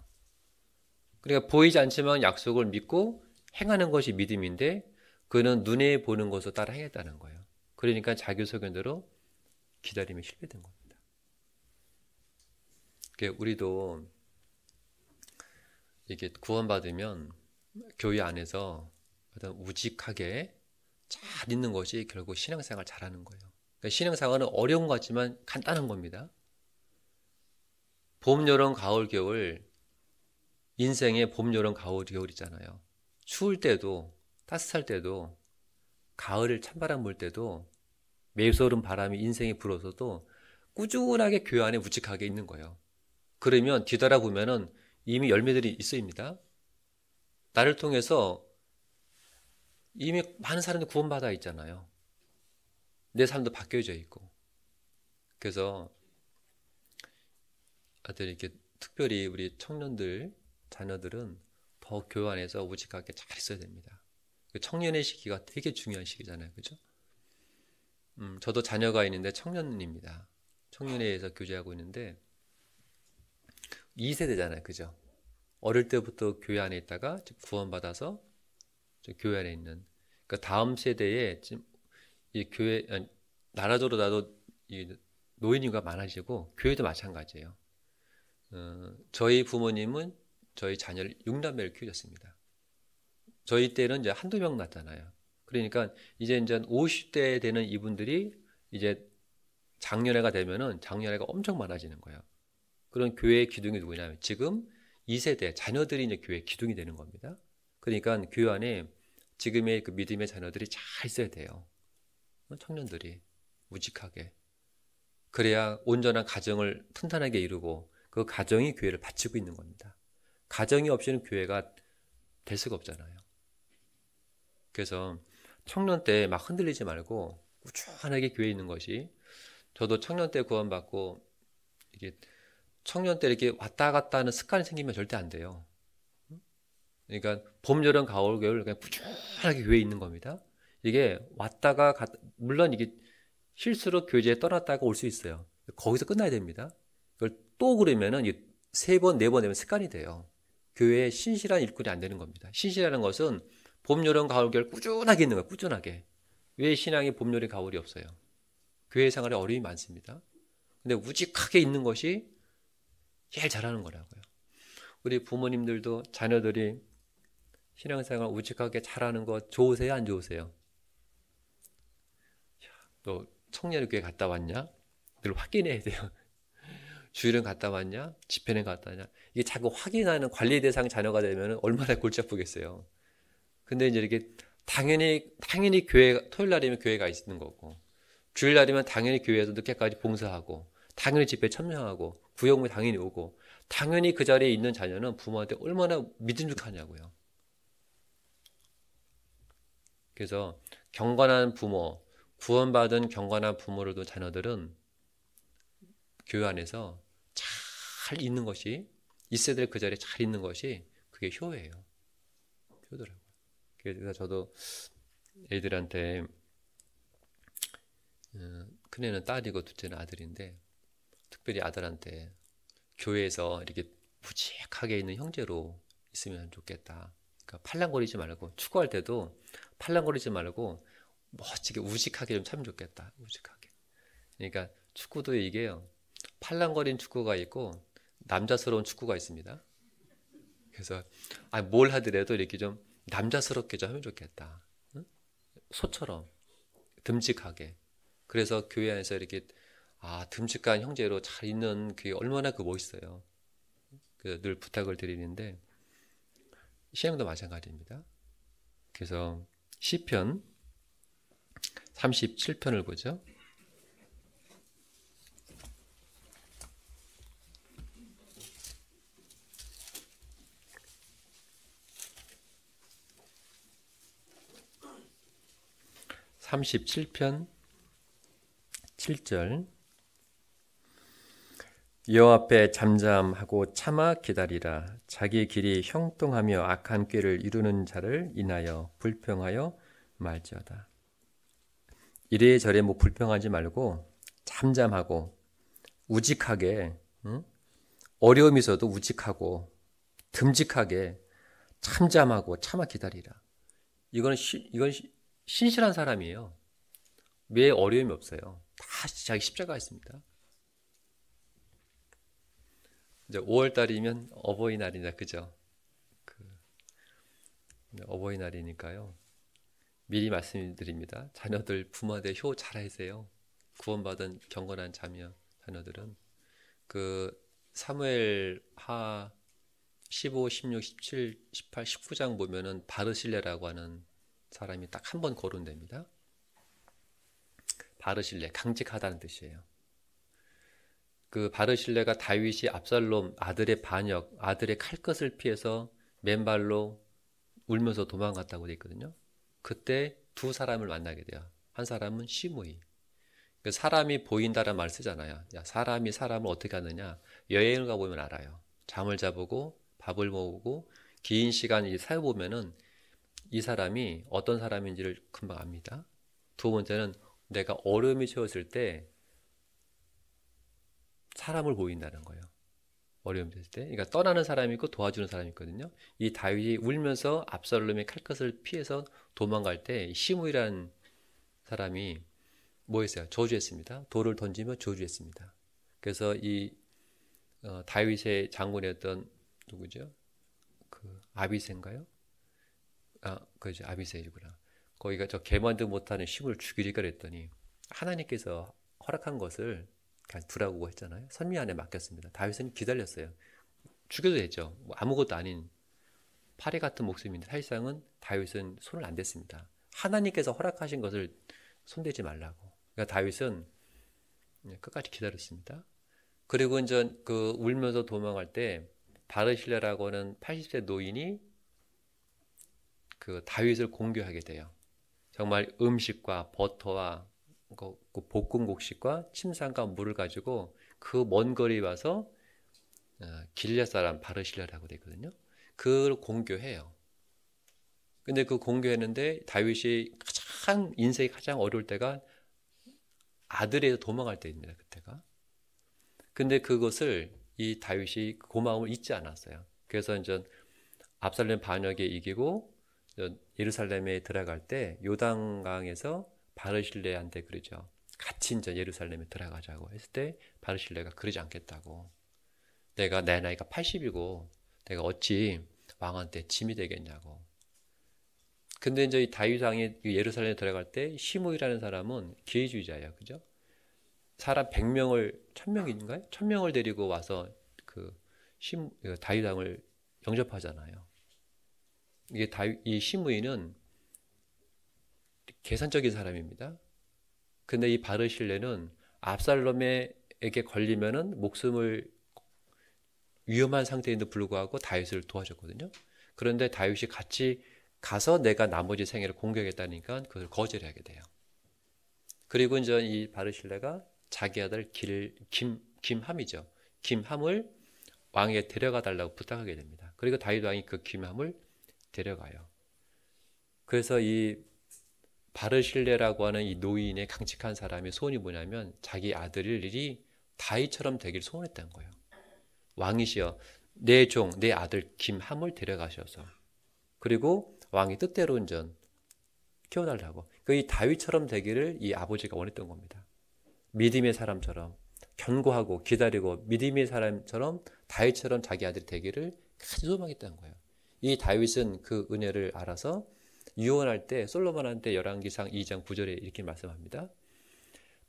그러니까 보이지 않지만 약속을 믿고 행하는 것이 믿음인데 그는 눈에 보는 것으로 따라 행했다는 거예요. 그러니까 자기 소견대로 기다림에 실패된 겁니다. 그러니까 우리도 이게 구원받으면 교회 안에서 우직하게 잘 있는 것이 결국 신앙생활 잘하는 거예요. 그러니까 신앙생활은 어려운 것 같지만 간단한 겁니다. 봄, 여름, 가을, 겨울 인생에 봄, 여름, 가을, 겨울이잖아요. 추울 때도 따뜻할 때도 가을을 찬바람 불 때도 매서운 바람이 인생에 불어서도 꾸준하게 교회 안에 우직하게 있는 거예요. 그러면 뒤돌아보면은 이미 열매들이 있습니다. 나를 통해서 이미 많은 사람들이 구원받아 있잖아요. 내 삶도 바뀌어져 있고. 그래서 이렇게 특별히 우리 청년들, 자녀들은 더 교회 안에서 우직하게 잘 있어야 됩니다. 청년의 시기가 되게 중요한 시기잖아요. 그죠? 저도 자녀가 있는데 청년입니다. 청년회에서 교제하고 있는데 2세대잖아요. 그죠? 어릴 때부터 교회 안에 있다가 구원받아서 교회 안에 있는 그러니까 다음 세대에 지금 이 교회 나라적으로 나도 이 노인인구가 많아지고 교회도 마찬가지예요. 저희 부모님은 저희 자녀를 6남매를 키우셨습니다. 저희 때는 이제 한두 명 낳잖아요. 그러니까 이제 50대 되는 이분들이 이제 장년회가 되면은 장년회가 엄청 많아지는 거예요. 그런 교회의 기둥이 누구냐면 지금 2세대 자녀들이 이제 교회의 기둥이 되는 겁니다. 그러니까 교회 안에 지금의 그 믿음의 자녀들이 잘 있어야 돼요. 청년들이 우직하게. 그래야 온전한 가정을 튼튼하게 이루고 그 가정이 교회를 바치고 있는 겁니다. 가정이 없이는 교회가 될 수가 없잖아요. 그래서 청년 때 막 흔들리지 말고 꾸준하게 교회에 있는 것이 저도 청년 때 구원받고 이게 청년 때 이렇게 왔다 갔다 하는 습관이 생기면 절대 안 돼요. 그러니까 봄, 여름, 가을, 겨울 그냥 꾸준하게 교회에 있는 겁니다. 이게 왔다가 물론 이게 실수로 교제에 떠났다가 올 수 있어요. 거기서 끝나야 됩니다. 그걸 또 그러면은 3번, 4번 되면 습관이 돼요. 교회에 신실한 일꾼이 안 되는 겁니다. 신실하는 것은 봄, 여름, 가을, 겨울 꾸준하게 있는 거예요. 꾸준하게. 왜 신앙이 봄, 여름, 가을이 없어요? 교회 생활에 어려움이 많습니다. 근데 우직하게 있는 것이 제일 잘하는 거라고요. 우리 부모님들도 자녀들이 신앙생활 우직하게 잘하는 거 좋으세요? 안 좋으세요? 너 청년교회 갔다 왔냐? 늘 확인해야 돼요. 주일은 갔다 왔냐? 집회는 갔다 왔냐? 이게 자꾸 확인하는 관리 대상 자녀가 되면 얼마나 골치 아프겠어요. 근데 이제 이렇게 당연히 토요일 날이면 교회가 있는 거고, 주일 날이면 당연히 교회에서 늦게까지 봉사하고, 당연히 집회 참여하고, 구역에 당연히 오고, 당연히 그 자리에 있는 자녀는 부모한테 얼마나 믿음직하냐고요. 그래서 경건한 부모, 구원받은 경건한 부모를 둔 자녀들은 교회 안에서 잘 있는 것이, 있어야 될 그 자리에 잘 있는 것이 그게 효예요. 효더라고요. 그래서 저도 애들한테 큰애는 딸이고 둘째는 아들인데 특별히 아들한테 교회에서 이렇게 묵직하게 있는 형제로 있으면 좋겠다. 그러니까 팔랑거리지 말고 축구할 때도 팔랑거리지 말고 멋지게 우직하게 좀 차면 좋겠다. 우직하게. 그러니까 축구도 이게요. 팔랑거린 축구가 있고 남자스러운 축구가 있습니다. 그래서 뭘 하더라도 이렇게 좀 남자스럽게 좀 하면 좋겠다. 응? 소처럼 듬직하게. 그래서 교회 안에서 이렇게 듬직한 형제로 잘 있는 그게 얼마나 멋있어요. 늘 부탁을 드리는데 신앙도 마찬가지입니다. 그래서 시편 37편을 보죠. (37편) 7절 여호와 앞에 잠잠하고 참아 기다리라. 자기 길이 형통하며 악한 꾀를 이루는 자를 인하여 불평하여 말지어다. 이래저래 불평하지 말고 잠잠하고 우직하게, 어려움이 있어도 우직하고 듬직하게 참잠하고 참아 기다리라. 이건 신실한 사람이에요. 왜 어려움이 없어요? 다 자기 십자가가 있습니다. 이제 5월 달이면 어버이날이냐, 그죠? 어버이날이니까요. 미리 말씀드립니다. 자녀들 부모한테 효 잘하세요. 구원받은 경건한 자녀들은 사무엘 하 15, 16, 17, 18, 19장 보면은 바르실레라고 하는 사람이 딱 한 번 거론됩니다. 바르실레, 강직하다는 뜻이에요. 그 바르실레가 다윗이 압살롬 아들의 반역, 아들의 칼끝을 피해서 맨발로 울면서 도망갔다고 되어 있거든요. 그때 두 사람을 만나게 돼요. 한 사람은 시므이. 사람이 보인다라는 말을 쓰잖아요. 사람이 사람을 어떻게 하느냐? 여행을 가보면 알아요. 잠을 자보고 밥을 먹고 긴 시간 살아보면은 이 사람이 어떤 사람인지를 금방 압니다. 두 번째는 내가 어려움이 채웠을 때 사람을 보인다는 거예요. 어려움이 됐을 때. 그러니까 떠나는 사람이 있고 도와주는 사람이 있거든요. 이 다윗이 울면서 압살롬의 칼끝을 피해서 도망갈 때 시므이라는 사람이 뭐 했어요? 저주했습니다. 돌을 던지며 저주했습니다. 그래서 이 다윗의 장군이었던 누구죠? 아비새인가요? 그죠. 아비새이구나. 거기가 저 개만도 못하는 시므를 죽이리까 그랬더니 하나님께서 허락한 것을 그냥 두라고 했잖아요. 선미 안에 맡겼습니다. 다윗은 기다렸어요. 죽여도 되죠. 아무것도 아닌 파리 같은 목숨인데 사실상은 다윗은 손을 안 댔습니다. 하나님께서 허락하신 것을 손대지 말라고. 그러니까 다윗은 끝까지 기다렸습니다. 그리고 이제 울면서 도망갈 때 바르실레라고 하는 80세 노인이 다윗을 공격하게 돼요. 정말 음식과 버터와 볶음곡식과 침상과 물을 가지고 그 먼 거리 와서 길앗 사람 바르실레라고 되거든요. 그걸 공격해요. 근데 공격했는데 다윗이 인생이 가장 어려울 때가 아들에서 도망갈 때입니다. 그때가. 근데 그것을 이 다윗이 그 마음을 잊지 않았어요. 그래서 이제 압살롬 반역에 이기고 예루살렘에 들어갈 때 요단강에서 바르실레한테 그러죠. 같이 이제 예루살렘에 들어가자고 했을 때 바르실레가 그러지 않겠다고. 내 나이가 80이고 내가 어찌 왕한테 짐이 되겠냐고. 근데 이제 이 다윗 왕이 예루살렘에 들어갈 때 시므이라는 사람은 기회주의자예요. 그죠? 사람 100명을 1000명인가요? 1000명을 데리고 와서 다윗 왕을 영접하잖아요. 이 시므이는 계산적인 사람입니다. 근데 이 바르실레는 압살롬에게 걸리면은 목숨을 위험한 상태인데도 불구하고 다윗을 도와줬거든요. 그런데 다윗이 같이 가서 내가 나머지 생애를 공격했다니까 그걸 거절하게 돼요. 그리고 이제 이 바르실레가 자기 아들 김함이죠. 김함을 왕에게 데려가 달라고 부탁하게 됩니다. 그리고 다윗 왕이 그 김함을 데려가요. 그래서 이 바르실레라고 하는 이 노인의 강직한 사람의 소원이 뭐냐면 자기 아들이 다윗처럼 되길 소원했다는 거예요. 왕이시여 내 종, 내 아들 김함을 데려가셔서 그리고 왕의 뜻대로 운전 키워달라고. 이 다윗처럼 되기를 이 아버지가 원했던 겁니다. 믿음의 사람처럼 견고하고 기다리고 믿음의 사람처럼 다윗처럼 자기 아들이 되기를 아주 소망했다는 거예요. 이 다윗은 그 은혜를 알아서 유언할 때 솔로몬한테 열왕기상 2장 9절에 이렇게 말씀합니다.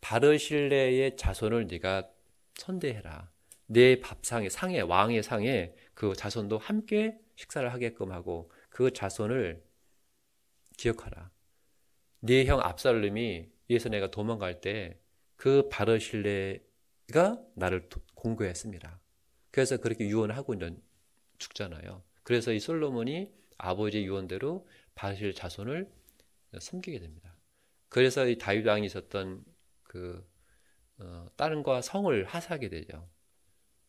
바르실레의 자손을 네가 선대해라. 내 밥상에 상에 왕의 상에 그 자손도 함께 식사를 하게끔 하고 그 자손을 기억하라. 네 형 압살롬이 위에서 내가 도망갈 때 그 바르실레가 나를 공고했습니다. 그래서 그렇게 유언하고 이제 죽잖아요. 그래서 이 솔로몬이 아버지의 유언대로 바르실레 자손을 섬기게 됩니다. 그래서 이 다윗 왕이 있었던 그 딸과 성을 하사하게 되죠.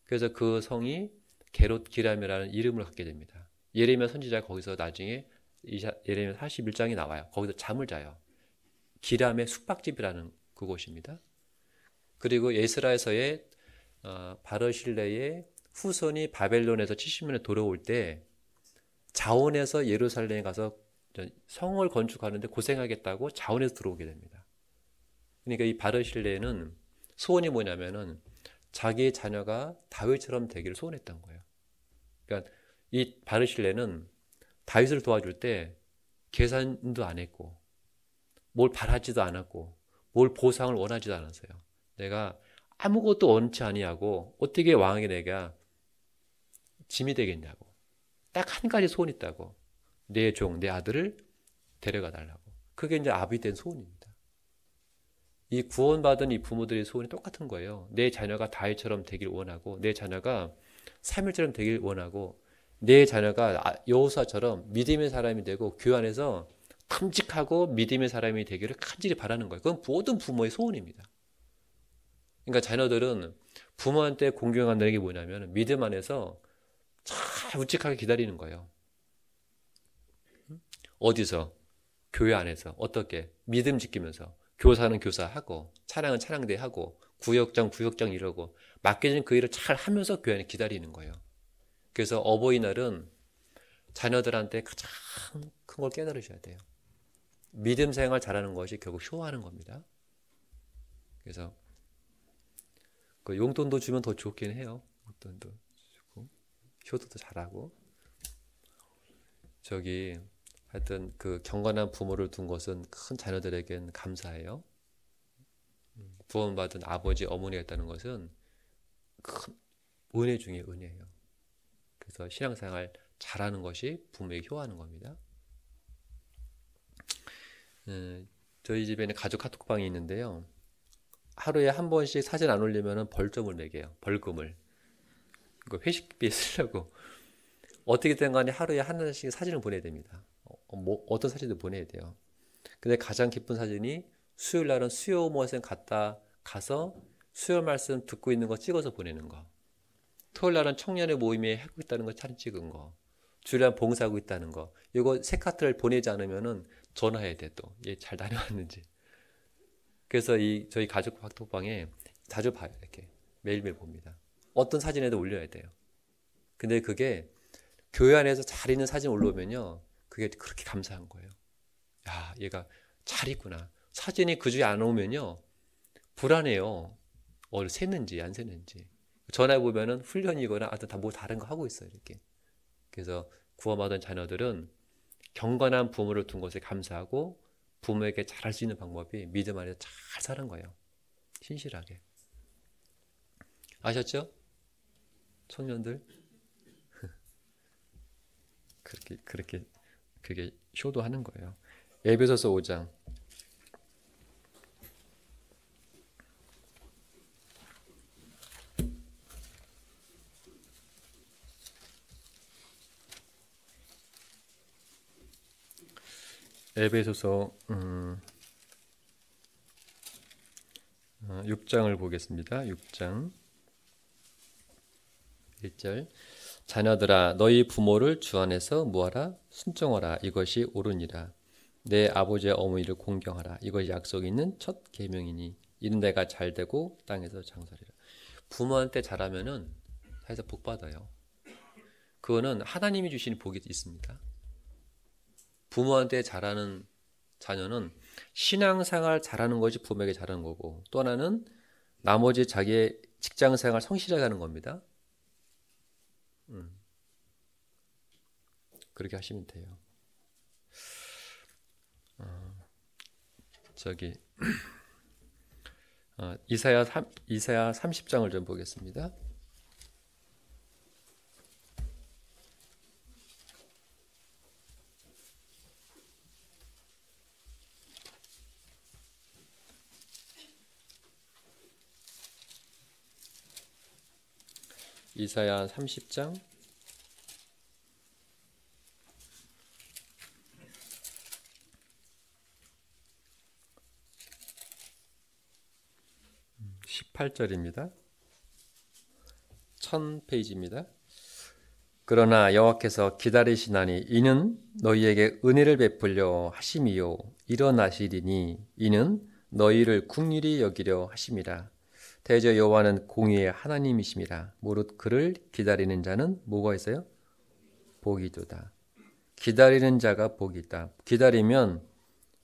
그래서 그 성이 게롯 기람이라는 이름을 갖게 됩니다. 예레미야 선지자가 거기서 나중에 예레미야 41장이 나와요. 거기서 잠을 자요. 기람의 숙박집이라는 그곳입니다. 그리고 에스라에서의 바르실레의 후손이 바벨론에서 70년에 돌아올 때 자원에서 예루살렘에 가서 성을 건축하는데 고생하겠다고 자원에서 들어오게 됩니다. 그러니까 이 바르실레는 소원이 뭐냐면은 자기의 자녀가 다윗처럼 되기를 소원했던 거예요. 그러니까 이 바르실레는 다윗을 도와줄 때 계산도 안 했고 뭘 바라지도 않았고 뭘 보상을 원하지도 않았어요. 내가 아무것도 원치 아니하고 어떻게 왕에게 내가 짐이 되겠냐고. 딱 한 가지 소원이 있다고. 내 종, 내 아들을 데려가 달라고. 그게 이제 아비된 소원입니다. 이 구원받은 이 부모들의 소원이 똑같은 거예요. 내 자녀가 다윗처럼 되길 원하고 내 자녀가 사무엘처럼 되길 원하고 내 자녀가 여호수아처럼 믿음의 사람이 되고 교회 안에서 탐직하고 믿음의 사람이 되기를 간절히 바라는 거예요. 그건 모든 부모의 소원입니다. 그러니까 자녀들은 부모한테 공경한다는 게 뭐냐면 믿음 안에서 잘 우직하게 기다리는 거예요. 어디서? 교회 안에서. 어떻게? 믿음 지키면서. 교사는 교사하고 찬양은 찬양대하고 구역장 이러고 맡겨진 그 일을 잘 하면서 교회 안에 기다리는 거예요. 그래서 어버이날은 자녀들한테 가장 큰 걸 깨달으셔야 돼요. 믿음 생활 잘하는 것이 결국 효하는 겁니다. 그래서 그 용돈도 주면 더 좋긴 해요. 용돈도 주고 효도도 잘하고 하여튼 그 경건한 부모를 둔 것은 큰 자녀들에겐 감사해요. 구원받은 아버지 어머니가 있다는 것은 큰 은혜 중에 은혜예요. 그래서 신앙생활 잘하는 것이 부모에게 효하는 겁니다. 저희 집에는 가족 카톡방이 있는데요. 하루에 한 번씩 사진 안 올리면 벌점을 매겨요. 벌금을. 회식비에 쓰려고. 어떻게든 간에 하루에 하나씩 사진을 보내야 됩니다. 어떤 사진도 보내야 돼요. 근데 가장 기쁜 사진이 수요일 날은 수요 모임에 가서 수요 말씀 듣고 있는 거 찍어서 보내는 거. 토요일 날은 청년의 모임에 하고 있다는 거 사진 찍은 거. 주일날 봉사하고 있다는 거. 이거 세 카트를 보내지 않으면은 전화해야 돼 또. 얘 잘 다녀왔는지. 그래서 저희 가족 카톡방에 자주 봐요. 이렇게 매일매일 봅니다. 어떤 사진에도 올려야 돼요. 근데 그게 교회 안에서 잘 있는 사진 올라오면요, 그게 그렇게 감사한 거예요. 야, 얘가 잘 있구나. 사진이 그 주에 안 오면요, 불안해요. 샜는지 안 샜는지. 전화해 보면은 훈련이거나 하여튼 다 뭐 다른 거 하고 있어요. 이렇게. 그래서 구원받은 자녀들은 경건한 부모를 둔 것에 감사하고 부모에게 잘할 수 있는 방법이 믿음 안에서 잘 사는 거예요. 신실하게. 아셨죠? 청년들? 그게 효도하는 거예요. 에베소서 5장. 에베소서 6장을 보겠습니다. 6장 1절. 자녀들아 너희 부모를 주 안에서 뭐하라? 순종하라. 이것이 옳으니라. 내 아버지와 어머니를 공경하라. 이것이 약속이 있는 첫 계명이니 이는 내가 잘되고 땅에서 장설이라. 부모한테 잘하면은 사에서 복 받아요. 그거는 하나님이 주시는 복이 있습니다. 부모한테 잘하는 자녀는 신앙생활 잘하는 것이 부모에게 잘하는 거고, 또 하나는 나머지 자기의 직장생활 성실하게 하는 겁니다. 그렇게 하시면 돼요. 저기 이사야 30장을 좀 보겠습니다. 이사야 30장 18절입니다. 1000페이지입니다. 그러나 여호와께서 기다리시나니 이는 너희에게 은혜를 베풀려 하심이요 일어나시리니 이는 너희를 긍휼히 여기려 하심이라. 대저 여호와는 공의의 하나님이심이라. 무릇 그를 기다리는 자는 뭐가 있어요? 복이 있도다. 기다리는 자가 복이 있다. 기다리면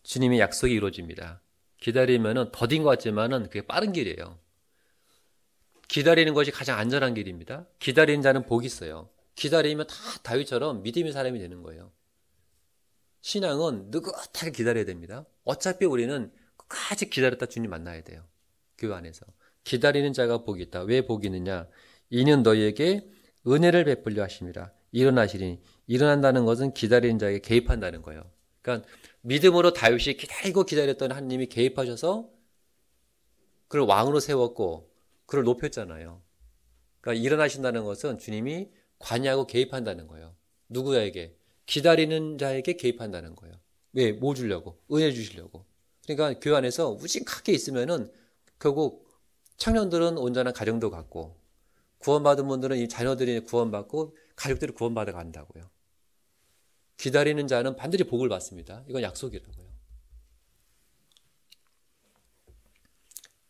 주님의 약속이 이루어집니다. 기다리면은 더딘 것 같지만은 그게 빠른 길이에요. 기다리는 것이 가장 안전한 길입니다. 기다리는 자는 복이 있어요. 기다리면 다 다윗처럼 믿음의 사람이 되는 거예요. 신앙은 느긋하게 기다려야 됩니다. 어차피 우리는 끝까지 기다렸다 주님 만나야 돼요. 교회 안에서. 기다리는 자가 복이 있다. 왜 복이 있느냐? 이는 너희에게 은혜를 베풀려 하심이라. 일어나시리니. 일어난다는 것은 기다리는 자에게 개입한다는 거예요. 그러니까 믿음으로 다윗이 기다리고 기다렸던 하나님이 개입하셔서 그를 왕으로 세웠고 그를 높였잖아요. 그러니까 일어나신다는 것은 주님이 관여하고 개입한다는 거예요. 누구에게? 기다리는 자에게 개입한다는 거예요. 왜? 뭐 주려고? 은혜 주시려고. 그러니까 교회 안에서 우직하게 있으면은 결국 청년들은 온전한 가정도 갖고 구원받은 분들은 이 자녀들이 구원받고 가족들이 구원받아 간다고요. 기다리는 자는 반드시 복을 받습니다. 이건 약속이라고요.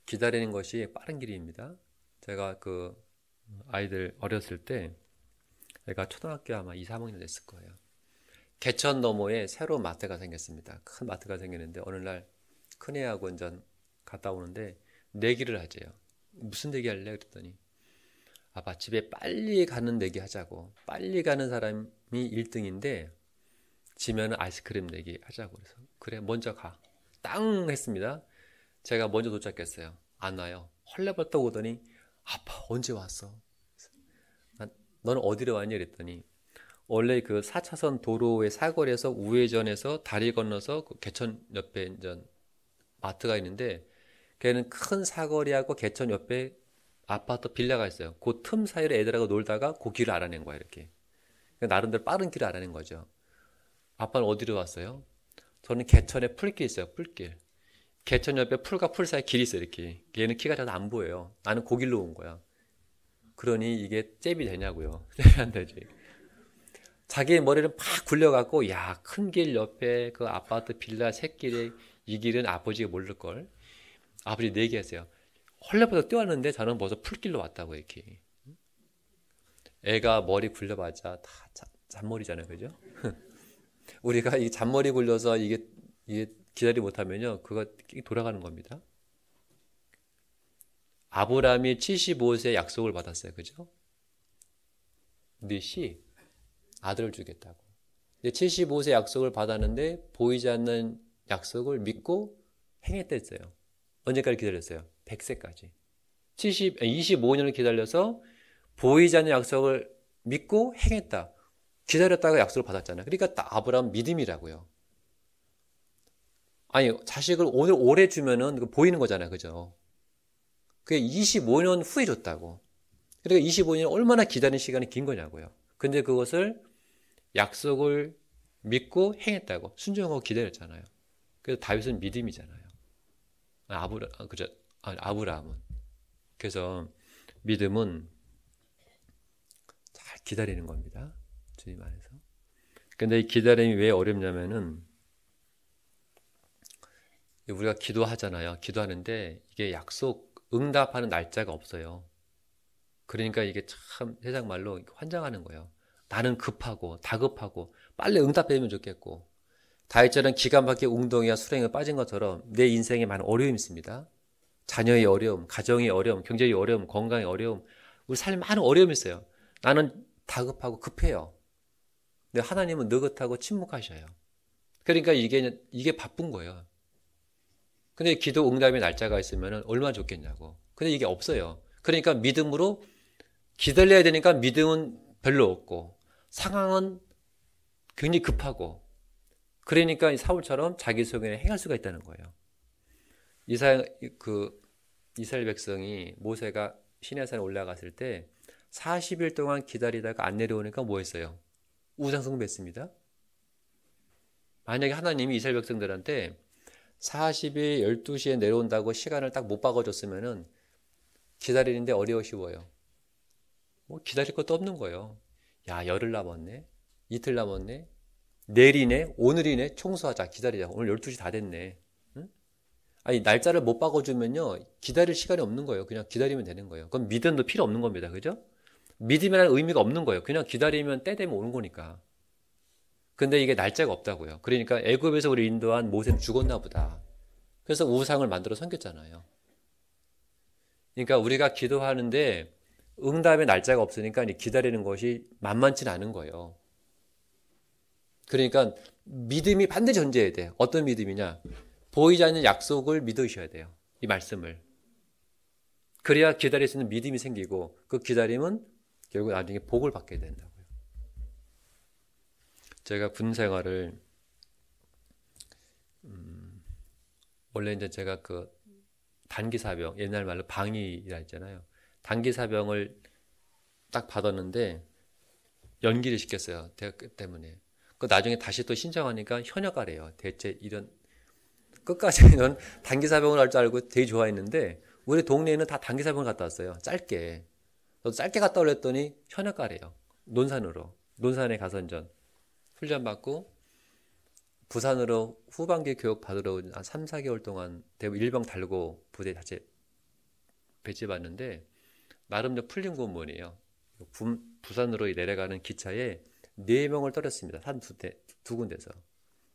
기다리는 것이 빠른 길입니다. 제가 그 아이들 어렸을 때 제가 초등학교 아마 2, 3학년 됐을 거예요. 개천 너머에 새로운 마트가 생겼습니다. 큰 마트가 생겼는데 어느 날 큰애하고 이제 갔다 오는데 내기를 하재요. 무슨 내기 할래? 그랬더니 아빠 집에 빨리 가는 내기 하자고. 빨리 가는 사람이 1등인데 지면 아이스크림 내기 하자고. 그래서 그래 먼저 가. 땅 했습니다. 제가 먼저 도착했어요. 안 와요. 헐레벌떡 오더니 아빠 언제 왔어? 너는 어디로 왔니? 그랬더니 원래 그 4차선 도로의 사거리에서 우회전해서 다리 건너서 그 개천 옆에 이제 마트가 있는데 걔는 큰 사거리하고 개천 옆에 아파트 빌라가 있어요. 그 틈 사이로 애들하고 놀다가 그 길을 알아낸 거야 이렇게. 그러니까 나름대로 빠른 길을 알아낸 거죠. 아빠는 어디로 왔어요? 저는 개천에 풀길 있어요. 풀길. 개천 옆에 풀과 풀 사이 길이 있어요. 이렇게. 얘는 키가 작아서 안 보여요. 나는 그 길로 온 거야. 그러니 이게 잽이 되냐고요. 잽이 안 되지. 자기 머리를 팍 굴려갖고 야, 큰 길 옆에 그 아파트 빌라 새길에 이 길은 아버지가 모를걸. 아버지 내기했어요. 헐레벌떡 뛰어왔는데 저는 벌써 풀길로 왔다고 이렇게. 애가 머리 굴려봤자 다 잔머리잖아요. 그죠? 우리가 이 잔머리 굴려서 이게 기다리 못하면요. 그거 돌아가는 겁니다. 아브라함이 75세 약속을 받았어요. 그죠? 네 씨 아들을 주겠다고. 75세 약속을 받았는데 보이지 않는 약속을 믿고 행했댔어요. 언제까지 기다렸어요? 100세까지. 25년을 기다려서 보이지 않는 약속을 믿고 행했다. 기다렸다가 약속을 받았잖아요. 그러니까 아브라함 믿음이라고요. 아니 자식을 오늘 오래 주면은 보이는 거잖아요. 그죠? 그게 25년 후에 줬다고. 그러니까 25년 얼마나 기다린 시간이 긴 거냐고요. 근데 그것을 약속을 믿고 행했다고. 순종하고 기다렸잖아요. 그래서 다윗은 믿음이잖아요. 아브라함은. 그래서 믿음은 잘 기다리는 겁니다. 주님 안에서. 근데 이 기다림이 왜 어렵냐면은 우리가 기도하잖아요. 기도하는데 이게 약속 응답하는 날짜가 없어요. 그러니까 이게 참 세상 말로 환장하는 거예요. 나는 급하고 다급하고 빨리 응답되면 좋겠고, 다윗처럼 기가 막히게 운동이나 수행에 빠진 것처럼 내 인생에 많은 어려움이 있습니다. 자녀의 어려움, 가정의 어려움, 경제의 어려움, 건강의 어려움, 우리 삶에 많은 어려움이 있어요. 나는 다급하고 급해요. 근데 하나님은 느긋하고 침묵하셔요. 그러니까 이게 바쁜 거예요. 근데 기도 응답의 날짜가 있으면 얼마나 좋겠냐고. 근데 이게 없어요. 그러니까 믿음으로 기다려야 되니까 믿음은 별로 없고, 상황은 굉장히 급하고, 그러니까 이 사울처럼 자기 소견에 행할 수가 있다는 거예요. 이스라엘 백성이 모세가 시내산에 올라갔을 때 40일 동안 기다리다가 안 내려오니까 뭐 했어요? 우상숭배했습니다. 만약에 하나님이 이스라엘 백성들한테 40일 12시에 내려온다고 시간을 딱 못 박아줬으면은 기다리는데 어려우시워요. 뭐 기다릴 것도 없는 거예요. 야, 열흘 남았네. 이틀 남았네. 내일이네. 오늘이네. 청소하자. 기다리자. 오늘 12시 다 됐네. 응? 아니, 날짜를 못 박아주면요, 기다릴 시간이 없는 거예요. 그냥 기다리면 되는 거예요. 그럼 믿음도 필요 없는 겁니다. 그죠? 믿음이라는 의미가 없는 거예요. 그냥 기다리면 때 되면 오는 거니까. 근데 이게 날짜가 없다고요. 그러니까 애굽에서 우리 인도한 모세는 죽었나 보다. 그래서 우상을 만들어 섬겼잖아요. 그러니까 우리가 기도하는데 응답의 날짜가 없으니까 기다리는 것이 만만치는 않은 거예요. 그러니까 믿음이 반드시 존재해야 돼요. 어떤 믿음이냐? 보이지 않는 약속을 믿으셔야 돼요. 이 말씀을. 그래야 기다릴 수 있는 믿음이 생기고, 그 기다림은 결국 나중에 복을 받게 된다고요. 제가 군 생활을 원래 이제 제가 그 단기 사병, 옛날 말로 방위라 했잖아요. 단기 사병을 딱 받았는데 연기를 시켰어요. 대학교 때문에. 그 나중에 다시 또 신청하니까 현역가래요. 대체 이런 끝까지는 단기 사병을 할 줄 알고 되게 좋아했는데, 우리 동네에는 다 단기 사병을 갔다 왔어요. 짧게. 저도 짧게 갔다 오랬더니 현역가래요. 논산에 가서 이제 훈련 받고 부산으로 후반기 교육 받으러 한 3, 4개월 동안 대부분 일병 달고 부대 자체 배치받는데, 나름 좀 풀린 공무원이에요. 부산으로 내려가는 기차에 4명을 떨었습니다. 한 두 군데서.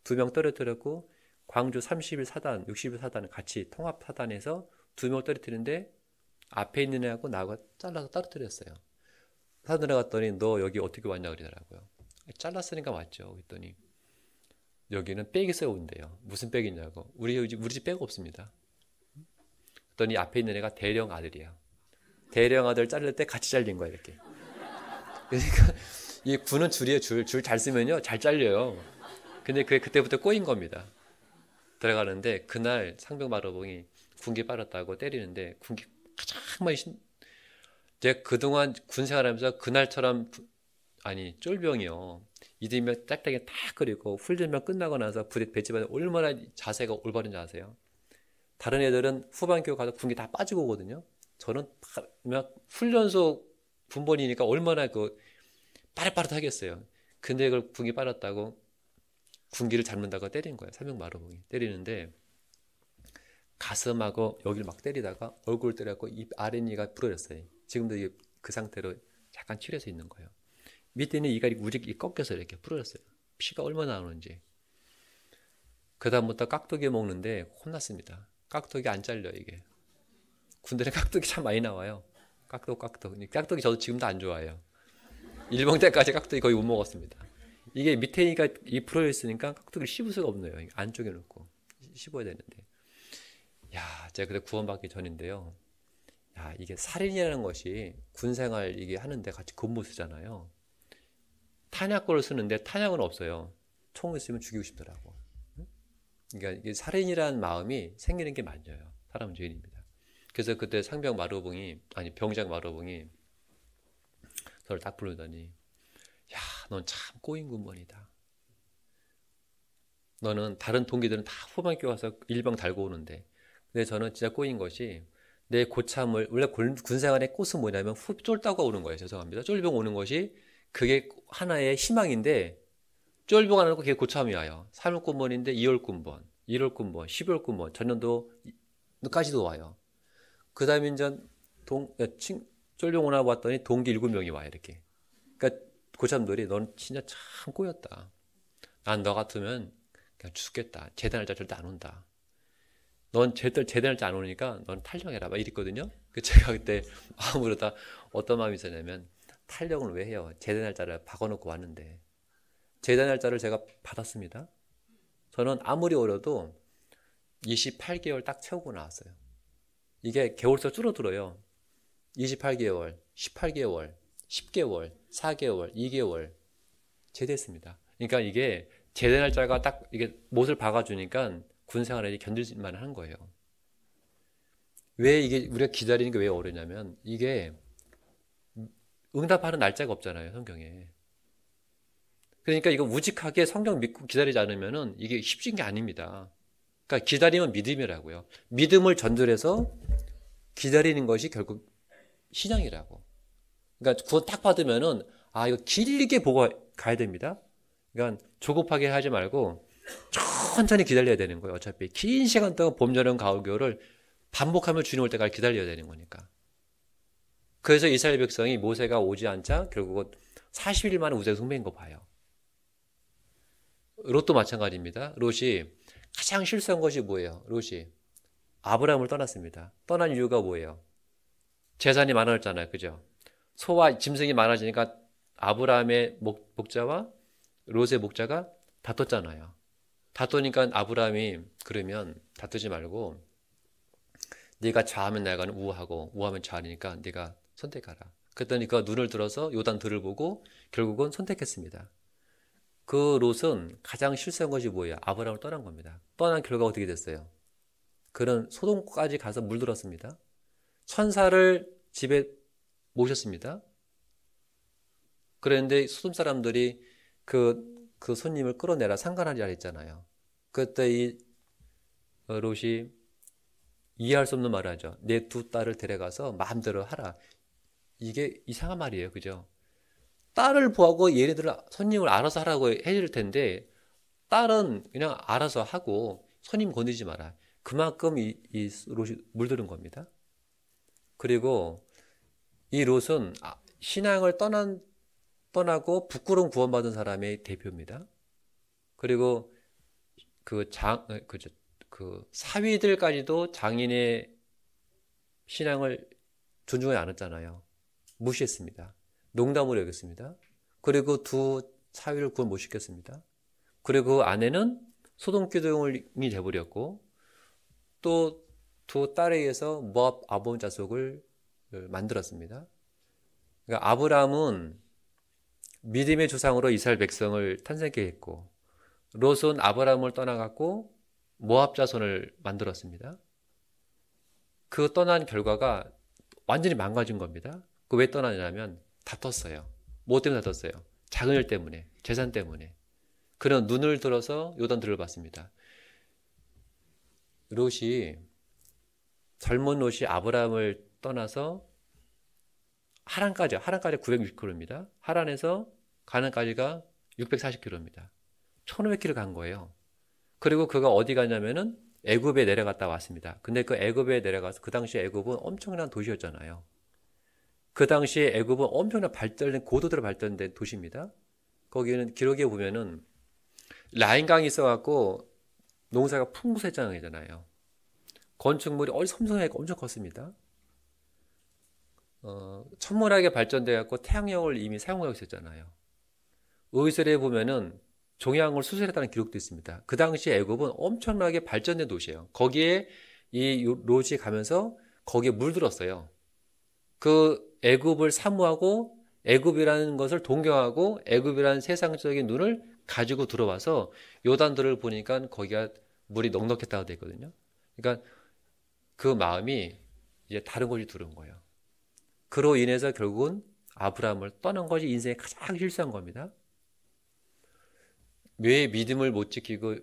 2명 떨어뜨렸고, 광주 30일 사단, 60일 사단 같이 통합 사단에서 2명 떨어뜨리는데, 앞에 있는 애하고 나하고 잘라서 떨어뜨렸어요. 사단에 갔더니 너 여기 어떻게 왔냐 그러더라고요. 잘랐으니까 왔죠. 그랬더니 여기는 백이 세운대요. 무슨 백이냐고. 우리 집 백 없습니다. 그랬더니 앞에 있는 애가 대령 아들이야. 대령 아들 자를 때 같이 잘린 거야, 이렇게. 그러니까 이 군은 줄이에요. 줄 잘 쓰면요 잘 잘려요. 근데 그게 그때부터 꼬인 겁니다. 들어가는데 그날 상병 마루봉이 군기 빨았다고 때리는데, 군기 가장 많이 제가 그동안 군 생활하면서 그날처럼 쫄병이요, 이들면 짝짝이 다 끓이고 훈련만 끝나고 나서 부대 배치받아 얼마나 자세가 올바른지 아세요? 다른 애들은 후반 교육 가서 군기 다 빠지고 오거든요. 저는 막 훈련소 군번이니까 얼마나 빠릇빠릇하겠어요. 근데 그걸 군기 빨았다고 군기를 잡는다고 때린 거예요. 삼명 마루봉이 때리는데 가슴하고 여기를 막 때리다가 얼굴을 때렸고 입 아랫니가 부러졌어요. 지금도 그 상태로 약간 칠해서 있는 거예요. 밑에는 이가 우직이 꺾여서 이렇게 부러졌어요. 피가 얼마나 나오는지. 그 다음부터 깍두기 먹는데 혼났습니다. 깍두기 안 잘려 이게. 군대는 깍두기 참 많이 나와요. 깍두기 저도 지금도 안 좋아해요. 일병 때까지 깍두기 거의 못 먹었습니다. 이게 밑에가 이 부러져 있으니까 깍두기를 씹을 수가 없네요. 안쪽에 넣고 씹어야 되는데. 야, 제가 그때 구원받기 전인데요. 야, 이게 살인이라는 것이 군생활 이게 하는데 같이 근무 쓰잖아요. 탄약고를 쓰는데 탄약은 없어요. 총 있으면 죽이고 싶더라고. 그러니까 이게 살인이라는 마음이 생기는 게 맞아요. 사람은 죄인입니다. 그래서 그때 병장 마루봉이 저를 딱 부르더니, 야, 넌 참 꼬인 군번이다. 너는 다른 동기들은 다 후반기 와서 일병 달고 오는데, 근데 저는 진짜 꼬인 것이 내 고참을, 원래 군생활의 꽃은 뭐냐면 쫄다가 오는 거예요. 죄송합니다. 쫄병 오는 것이 그게 하나의 희망인데, 쫄병 안 하고 그게 고참이 와요. 사물군번인데 2월 군번. 1월 군번, 12월 군번, 전년도까지도 와요. 그 다음에 이제 쫄병 오나 봤더니 동기 7명이 와요, 이렇게. 그러니까 고참들이 넌 진짜 참 꼬였다. 난 너 같으면 그냥 죽겠다. 재단할자 절대 안 온다. 넌 절대 재단할자 안 오니까 넌 탈령해라. 막 이랬거든요. 제가 그때 마음으로다 어떤 마음이 있었냐면 탈령을 왜 해요? 재단할자를 박아놓고 왔는데. 재단할자를 제가 받았습니다. 저는 아무리 어려도 28개월 딱 채우고 나왔어요. 이게 개월수 줄어들어요. 28개월, 18개월, 10개월, 4개월, 2개월 제대했습니다. 그러니까 이게 제대 날짜가 딱 이게 못을 박아주니까 군 생활에 견딜만 한 거예요. 왜 이게 우리가 기다리는 게 왜 어려냐면 이게 응답하는 날짜가 없잖아요, 성경에. 그러니까 이거 우직하게 성경 믿고 기다리지 않으면은 이게 쉽진 게 아닙니다. 그러니까 기다리면 믿음이라고요. 믿음을 전달해서 기다리는 것이 결국 신앙이라고. 그러니까 구원 딱 받으면은 이거 길게 보고 가야 됩니다. 그러니까 조급하게 하지 말고 천천히 기다려야 되는 거예요. 어차피 긴 시간 동안 봄, 여름, 가을, 겨울을 반복하며 주님 올 때까지 기다려야 되는 거니까. 그래서 이스라엘 백성이 모세가 오지 않자 결국은 40일 만에 우상 숭배인 거 봐요. 롯도 마찬가지입니다. 롯이 가장 실수한 것이 뭐예요? 롯이 아브라함을 떠났습니다. 떠난 이유가 뭐예요? 재산이 많아졌잖아요. 그죠? 소와 짐승이 많아지니까 아브라함의 목자와 롯의 목자가 다퉜잖아요. 다투니까 아브라함이 그러면 다투지 말고 네가 좌하면 내가 우하고 우하면 좌하니까 네가 선택하라. 그랬더니 그가 눈을 들어서 요단 들을 보고 결국은 선택했습니다. 그 롯은 가장 실수한 것이 뭐예요? 아브라함을 떠난 겁니다. 떠난 결과가 어떻게 됐어요? 그는 소돔까지 가서 물들었습니다. 천사를 집에 모셨습니다. 그런데 소돔 사람들이 그 손님을 끌어내라 상관하리라 했잖아요. 그때 이 롯이 이해할 수 없는 말을 하죠. 내 두 딸을 데려가서 마음대로 하라. 이게 이상한 말이에요. 그죠? 딸을 보고 얘네들을 손님을 알아서 하라고 해줄 텐데 딸은 그냥 알아서 하고 손님 건드리지 마라. 그만큼 이 롯이 물들은 겁니다. 그리고 이 롯은 신앙을 떠나고 부끄러움 구원받은 사람의 대표입니다. 그리고 그 사위들까지도 장인의 신앙을 존중하지 않았잖아요. 무시했습니다. 농담으로 여겼습니다. 그리고 두 사위를 구원 못 시켰습니다. 그리고 그 아내는 소돔기둥이 돼버렸고 또 두 딸에 의해서 모압 아본 자속을 만들었습니다. 그러니까 아브라함은 믿음의 조상으로 이스라엘 백성을 탄생케 했고 롯은 아브라함을 떠나갔고 모압 자손을 만들었습니다. 그 떠난 결과가 완전히 망가진 겁니다. 그 왜 떠나냐면 다퉜어요. 뭐 때문에 다퉜어요? 작은 일 때문에, 재산 때문에. 그는 눈을 들어서 요단들을 봤습니다. 젊은 롯이 아브라함을 떠나서 하란까지 960km입니다. 하란에서 가나안까지가 640km입니다. 1500km 간 거예요. 그리고 그가 어디 가냐면은 애굽에 내려갔다 왔습니다. 근데 그 애굽에 내려가서 그 당시 애굽은 엄청난 도시였잖아요. 그 당시에 애굽은 엄청난 고도대로 발전된 도시입니다. 거기는 기록에 보면은 라인강이 있어갖고 농사가 풍부했잖아요. 건축물이 섬성하게 엄청 컸습니다. 천문학에 발전돼갖고 태양력을 이미 사용하고 있었잖아요. 의술에 보면은 종양을 수술했다는 기록도 있습니다. 그 당시 애굽은 엄청나게 발전된 도시예요. 거기에 이 롯이 가면서 거기에 물들었어요. 그 애굽을 사모하고 애굽이라는 것을 동경하고 애굽이라는 세상적인 눈을 가지고 들어와서 요단들을 보니까 거기가 물이 넉넉했다고 되어 있거든요. 그러니까 그 마음이 이제 다른 곳이 들어온 거예요. 그로 인해서 결국은 아브라함을 떠난 것이 인생의 가장 실수한 겁니다. 왜 믿음을 못 지키고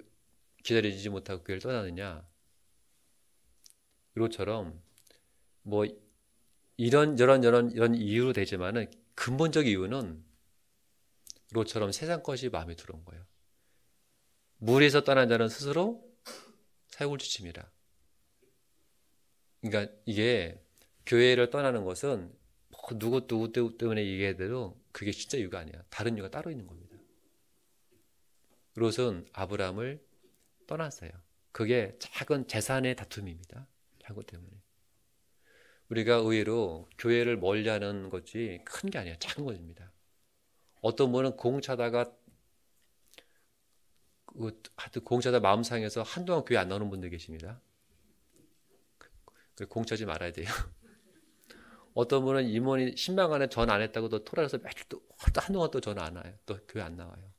기다리지 못하고 교회를 떠나느냐? 이것처럼 뭐 이런 이유로 되지만은 근본적 이유는 롯처럼 세상 것이 마음에 들어온 거예요. 물에서 떠난 자는 스스로 사회불주침이라. 그러니까 이게 교회를 떠나는 것은 뭐 누구 때문에 얘기해도 그게 진짜 이유가 아니야. 다른 이유가 따로 있는 겁니다. 롯은 아브라함을 떠났어요. 그게 작은 재산의 다툼입니다. 잘못 때문에. 우리가 의외로 교회를 멀리하는 것이 큰 게 아니야. 작은 것입니다. 어떤 분은 공차다가 하여튼 공차다 마음 상해서 한동안 교회 안 나오는 분들 계십니다. 공차지 말아야 돼요. 어떤 분은 임원이 10만 안에 전 안 했다고 또 토라서 며칠 또 한동안 또 전화 안 와요. 또 교회 안 나와요.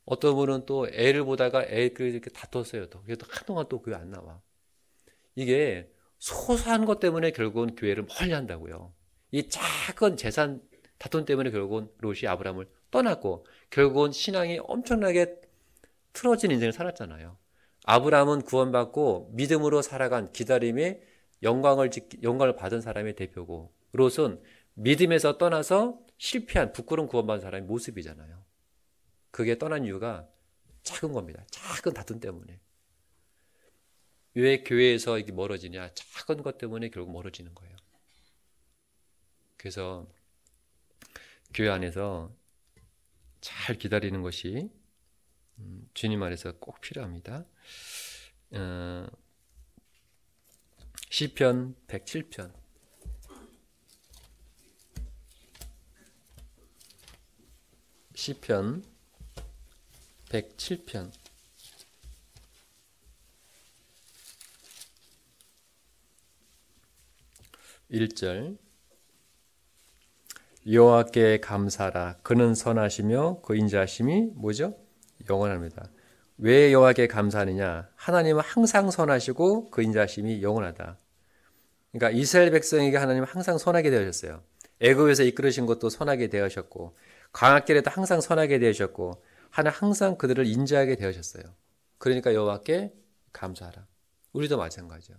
어떤 분은 또 애를 보다가 애 이렇게 다퉜어요. 또 그래서 한동안 또 교회 안 나와. 이게 소소한 것 때문에 결국은 교회를 멀리 한다고요. 이 작은 재산 다툼 때문에 결국은 롯이 아브라함을 떠났고 결국은 신앙이 엄청나게 틀어진 인생을 살았잖아요. 아브라함은 구원받고 믿음으로 살아간 기다림의 영광을 받은 사람의 대표고 롯은 믿음에서 떠나서 실패한 부끄러운 구원받은 사람의 모습이잖아요. 그게 떠난 이유가 작은 겁니다. 작은 다툼 때문에. 왜 교회에서 이게 멀어지냐? 작은 것 때문에 결국 멀어지는 거예요. 그래서 교회 안에서 잘 기다리는 것이 주님 안에서 꼭 필요합니다. 시편 107편 시편 107편 1절 여호와께 감사하라 그는 선하시며 그 인자하심이 뭐죠? 영원합니다. 왜 여호와께 감사하느냐? 하나님은 항상 선하시고 그 인자하심이 영원하다. 그러니까 이스라엘 백성에게 하나님은 항상 선하게 되어셨어요. 애굽에서 이끌으신 것도 선하게 되어셨고 광야길에도 항상 선하게 되어셨고 하나님 항상 그들을 인자하게 되어셨어요. 그러니까 여호와께 감사하라. 우리도 마찬가지죠.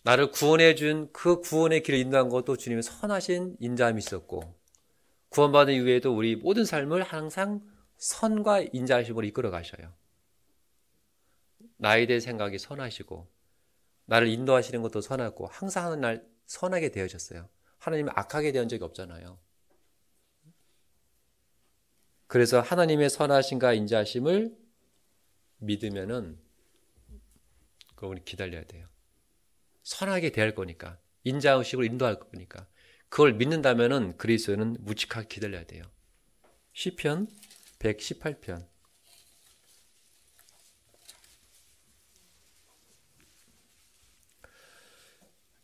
나를 구원해 준 그 구원의 길을 인도한 것도 주님의 선하신 인자함이 있었고 구원받은 이후에도 우리 모든 삶을 항상 선과 인자하심으로 이끌어 가셔요. 나에 대해 생각이 선하시고 나를 인도하시는 것도 선하고 항상 하는 날 선하게 되어졌어요. 하나님은 악하게 되은 적이 없잖아요. 그래서 하나님의 선하심과 인자하심을 믿으면은 그걸 우리 기다려야 돼요. 선하게 대할 거니까 인자의식으로 인도할 거니까 그걸 믿는다면은 그리스도는 묵직하게 기다려야 돼요. 시편 118편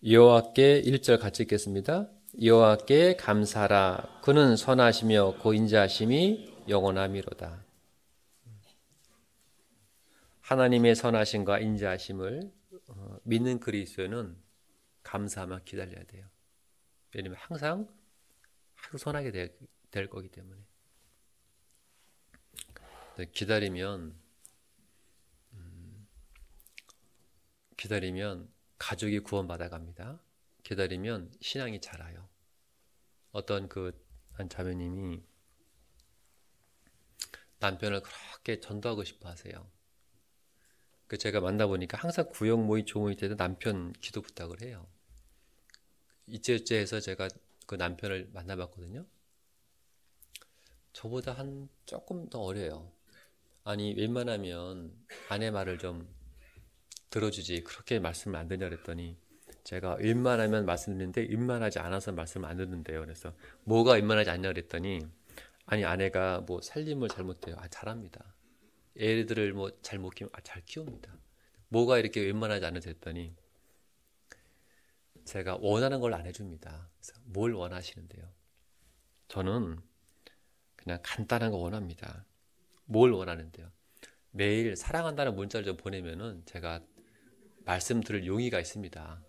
여호와께 1절 같이 읽겠습니다. 여호와께 감사하라 그는 선하시며 그 인자하심이 영원하미로다. 하나님의 선하심과 인자하심을 믿는 그리스도는 감사하며 기다려야 돼요. 왜냐하면 항상 선하게 될 거기 때문에. 기다리면 가족이 구원받아 갑니다. 기다리면 신앙이 자라요. 어떤 한 자매님이 남편을 그렇게 전도하고 싶어 하세요. 제가 만나보니까 항상 구역 모임, 조모임 때도 남편 기도 부탁을 해요. 이째저째 해서 제가 그 남편을 만나봤거든요. 저보다 조금 더 어려요. 아니 웬만하면 아내 말을 좀 들어주지 그렇게 말씀을 안 드냐 그랬더니 제가 웬만하면 말씀드리는데 웬만하지 않아서 말씀을 안 듣는데요. 그래서 뭐가 웬만하지 않냐 그랬더니 아니 아내가 뭐 살림을 잘못해요. 잘합니다. 애들을 뭐 잘 못 키우면 잘 키웁니다. 뭐가 이렇게 웬만하지 않아서 했더니 제가 원하는 걸 안 해줍니다. 그래서 뭘 원하시는데요? 저는 그냥 간단한 거 원합니다. 뭘 원하는데요? 매일 사랑한다는 문자를 좀 보내면은 제가 말씀 들을 용의가 있습니다.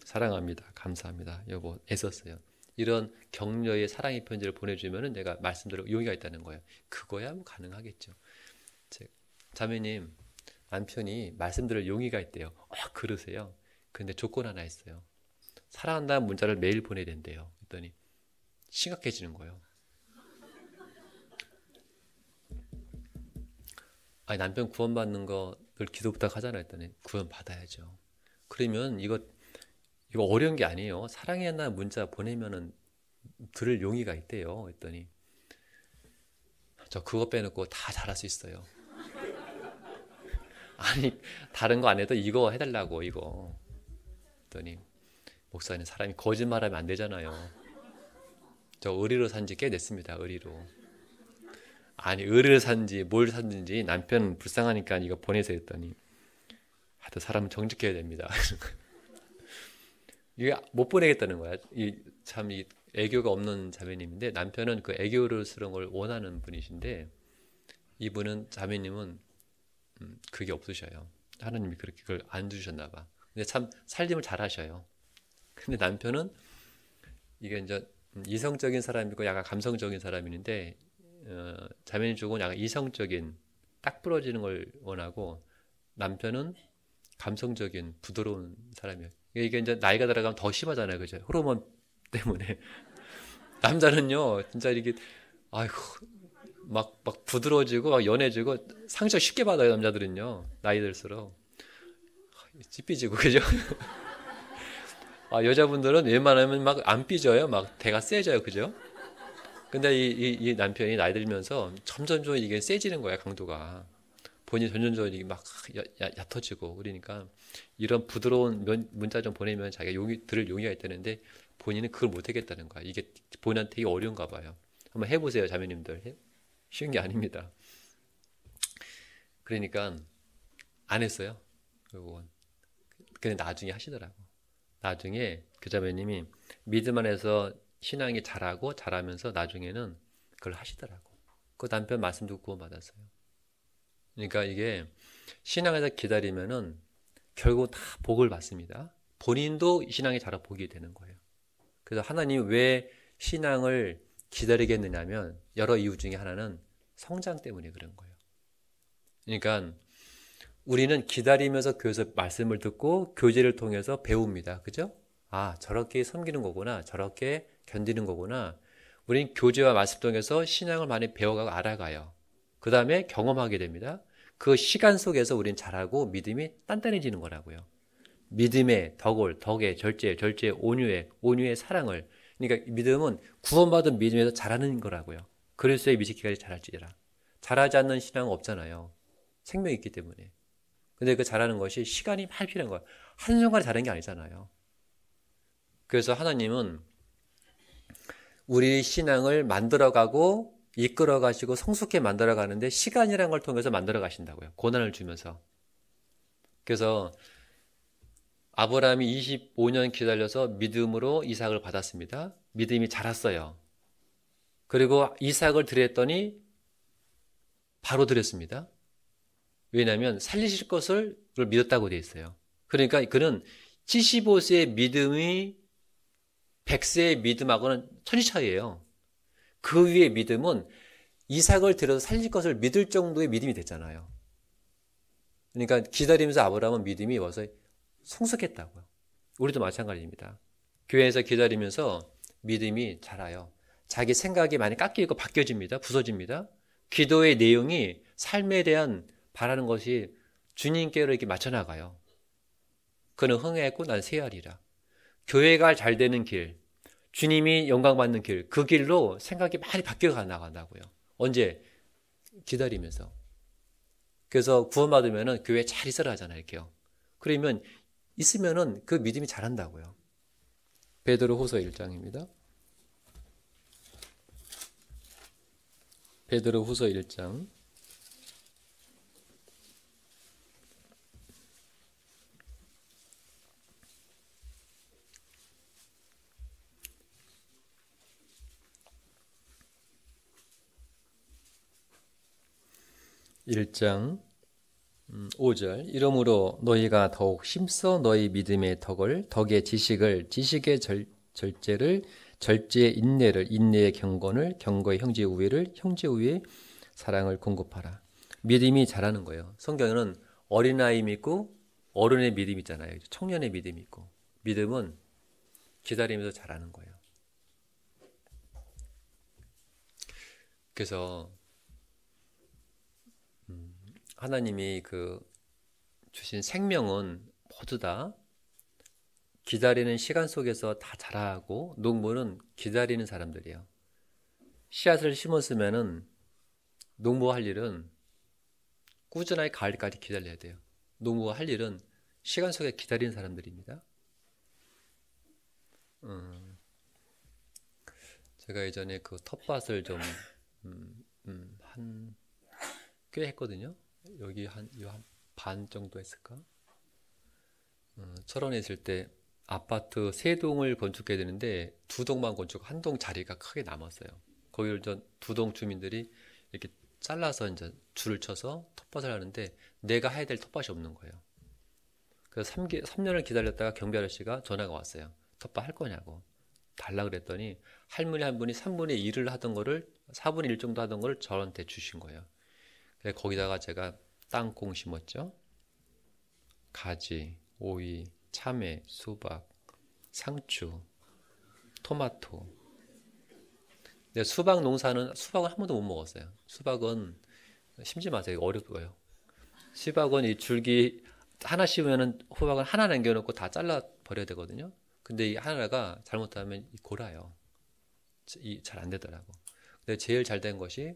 사랑합니다. 감사합니다. 여보 애썼어요. 이런 격려의 사랑의 편지를 보내주면은 내가 말씀 들을 용의가 있다는 거예요. 그거야 뭐 가능하겠죠. 자매님 남편이 말씀 들을 용의가 있대요. 그러세요. 근데 조건 하나 있어요. 사랑한다는 문자를 매일 보내야 된대요. 그랬더니 심각해지는 거예요. 아니 남편 구원받는 거 늘 기도 부탁하잖아 했더니 구원 받아야죠. 그러면 이거 어려운 게 아니에요. 사랑해 나 문자 보내면은 들을 용의가 있대요. 했더니 저 그거 빼놓고 다 잘할 수 있어요. 아니 다른 거 안 해도 이거 해달라고 이거. 했더니 목사님 사람이 거짓말하면 안 되잖아요. 저 의리로 산지 꽤 됐습니다. 의리로. 아니 의리로 산지 뭘 샀는지 남편 불쌍하니까 이거 보내세요 했더니 하여튼 사람은 정직해야 됩니다. 이게 못 보내겠다는 거야. 이 애교가 없는 자매님인데 남편은 그 애교스러운 걸 원하는 분이신데 이분은 자매님은 그게 없으셔요. 하나님이 그렇게 그걸 안 주셨나 봐. 근데 참 살림을 잘 하셔요. 근데 남편은 이게 이제 이성적인 사람이고 약간 감성적인 사람인데 자매님 쪽은 약간 이성적인 딱 부러지는 걸 원하고 남편은 감성적인 부드러운 사람이에요. 이게 이제 나이가 들어가면 더 심하잖아요, 그죠? 호르몬 때문에 남자는요, 진짜 이게 아이고 막 부드러워지고 막 연해지고 상처 쉽게 받아요, 남자들은요. 나이 들수록 찌삐지고 그죠? 여자분들은 웬만하면 막 안 삐져요, 막 대가 세져요, 그죠? 근데 이 남편이 나이 들면서 점점 이게 세지는 거야, 강도가. 본인이 점점 이게 막 얕아지고 그러니까 이런 부드러운 문자 좀 보내면 자기가 들을 용의가 있다는데 본인은 그걸 못 하겠다는 거야. 이게 본인한테 되게 어려운가 봐요. 한번 해보세요, 자매님들. 쉬운 게 아닙니다. 그러니까 안 했어요. 근데 나중에 하시더라고. 나중에 그 자매님이 믿음 안에서 신앙이 잘하면서 나중에는 그걸 하시더라고. 그 남편 말씀 듣고 구원받았어요. 그러니까 이게 신앙에서 기다리면은 결국 다 복을 받습니다. 본인도 신앙이 자라 복이 되는 거예요. 그래서 하나님이 왜 신앙을 기다리게 했느냐면 여러 이유 중에 하나는 성장 때문에 그런 거예요. 그러니까 우리는 기다리면서 교회에서 말씀을 듣고 교제를 통해서 배웁니다. 그죠? 저렇게 섬기는 거구나. 저렇게 견디는 거구나. 우린 교제와 말씀 통해서 신앙을 많이 배워가고 알아가요. 그 다음에 경험하게 됩니다. 그 시간 속에서 우린 잘하고 믿음이 단단해지는 거라고요. 믿음의 덕의 절제의 온유의 사랑을. 그러니까 믿음은 구원받은 믿음에서 잘하는 거라고요. 그리스도의 미식기까지 잘할지라. 잘하지 않는 신앙은 없잖아요. 생명이 있기 때문에. 근데 그 잘하는 것이 시간이 많이 필요한 거예요. 한순간에 잘하는 게 아니잖아요. 그래서 하나님은 우리 신앙을 만들어가고 이끌어가시고 성숙해 만들어가는데 시간이라는 걸 통해서 만들어 가신다고요. 고난을 주면서. 그래서 아브라함이 25년 기다려서 믿음으로 이삭을 받았습니다. 믿음이 자랐어요. 그리고 이삭을 드렸더니 바로 드렸습니다. 왜냐하면 살리실 것을 믿었다고 되어 있어요. 그러니까 그는 75세의 믿음이 100세의 믿음하고는 천지차이예요. 그 위의 믿음은 이삭을 들여서 살릴 것을 믿을 정도의 믿음이 됐잖아요. 그러니까 기다리면서 아브라함은 믿음이 와서 성숙했다고요. 우리도 마찬가지입니다. 교회에서 기다리면서 믿음이 자라요. 자기 생각이 많이 깎이고 바뀌어집니다. 부서집니다. 기도의 내용이 삶에 대한 바라는 것이 주님께로 이렇게 맞춰나가요. 그는 흥했고 난 쇠하리라. 교회가 잘 되는 길, 주님이 영광받는 길, 그 길로 생각이 많이 바뀌어 나간다고요. 언제? 기다리면서. 그래서 구원받으면 교회에 잘 있으라 하잖아요. 이렇게요. 그러면 있으면은 그 믿음이 자란다고요. 베드로후서 1장입니다. 베드로후서 1장 1장 5절 이러므로 너희가 더욱 힘써 너희 믿음의 덕의 지식을 지식의 절제를 절제의 인내를 인내의 경건을 경거의 형제 우애를 형제 우애의 사랑을 공급하라. 믿음이 자라는 거예요. 성경에는 어린아이 믿고 어른의 믿음이 있잖아요. 청년의 믿음이 있고 믿음은 기다리면서 자라는 거예요. 그래서 하나님이 그 주신 생명은 모두 다 기다리는 시간 속에서 다 자라고, 농부는 기다리는 사람들이에요. 씨앗을 심었으면은 농부할 일은 꾸준하게 가을까지 기다려야 돼요. 농부가 할 일은 시간 속에 기다리는 사람들입니다. 제가 예전에 그 텃밭을 좀 한 꽤 했거든요. 여기 한 반 정도 했을까? 철원에 있을 때 아파트 세 동을 건축해야 되는데 두 동만 건축, 한 동 자리가 크게 남았어요. 거기를 두 동 주민들이 이렇게 잘라서 이제 줄을 쳐서 텃밭을 하는데 내가 해야 될 텃밭이 없는 거예요. 그래서 3년을 기다렸다가 경비 아저씨가 전화가 왔어요. 텃밭 할 거냐고. 달라 그랬더니 할머니 한 분이 3분의 1을 하던 거를 4분의 1 정도 하던 걸 저한테 주신 거예요. 그래서 거기다가 제가 땅콩 심었죠. 가지, 오이, 참외, 수박, 상추, 토마토. 근데 수박은 한 번도 못 먹었어요. 수박은 심지 마세요. 어렵고요. 수박은 이 줄기 하나 씌우면은 호박은 하나 남겨놓고 다 잘라 버려야 되거든요. 근데 이 하나가 잘못하면 골아요. 잘 안 되더라고. 근데 제일 잘 된 것이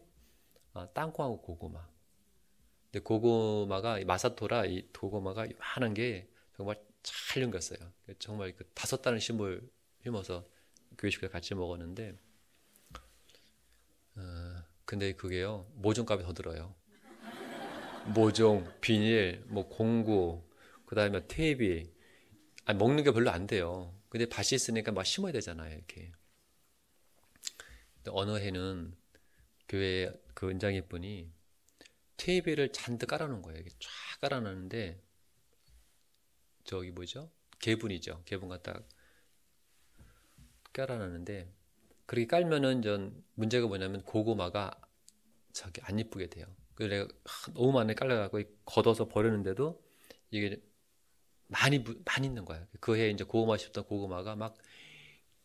땅콩하고 고구마. 근데 고구마가 마사토라, 이 고구마가 요만한 게 정말 잘 연겼어요. 정말 그 5단을 심어서 교회식구에 같이 먹었는데, 근데 그게요 모종값이 더 들어요. 모종, 비닐, 뭐 공구, 그 다음에 테이프. 먹는 게 별로 안 돼요. 근데 밭이 있으니까 막 심어야 되잖아요, 이렇게. 근데 어느 해는 교회 그 은장이 분이 테이프를 잔뜩 깔아놓은 거예요. 이렇게 쫙 깔아놨는데, 저기 뭐죠? 개분이죠. 개분 갖다 깔아놨는데, 그렇게 깔면은 문제가 뭐냐면 고구마가 저기 안 이쁘게 돼요. 그래서 내가 너무 많이 깔려갖고 걷어서 버리는데도 이게 많이 있는 거야. 그 해에 이제 고구마 심던 고구마가 막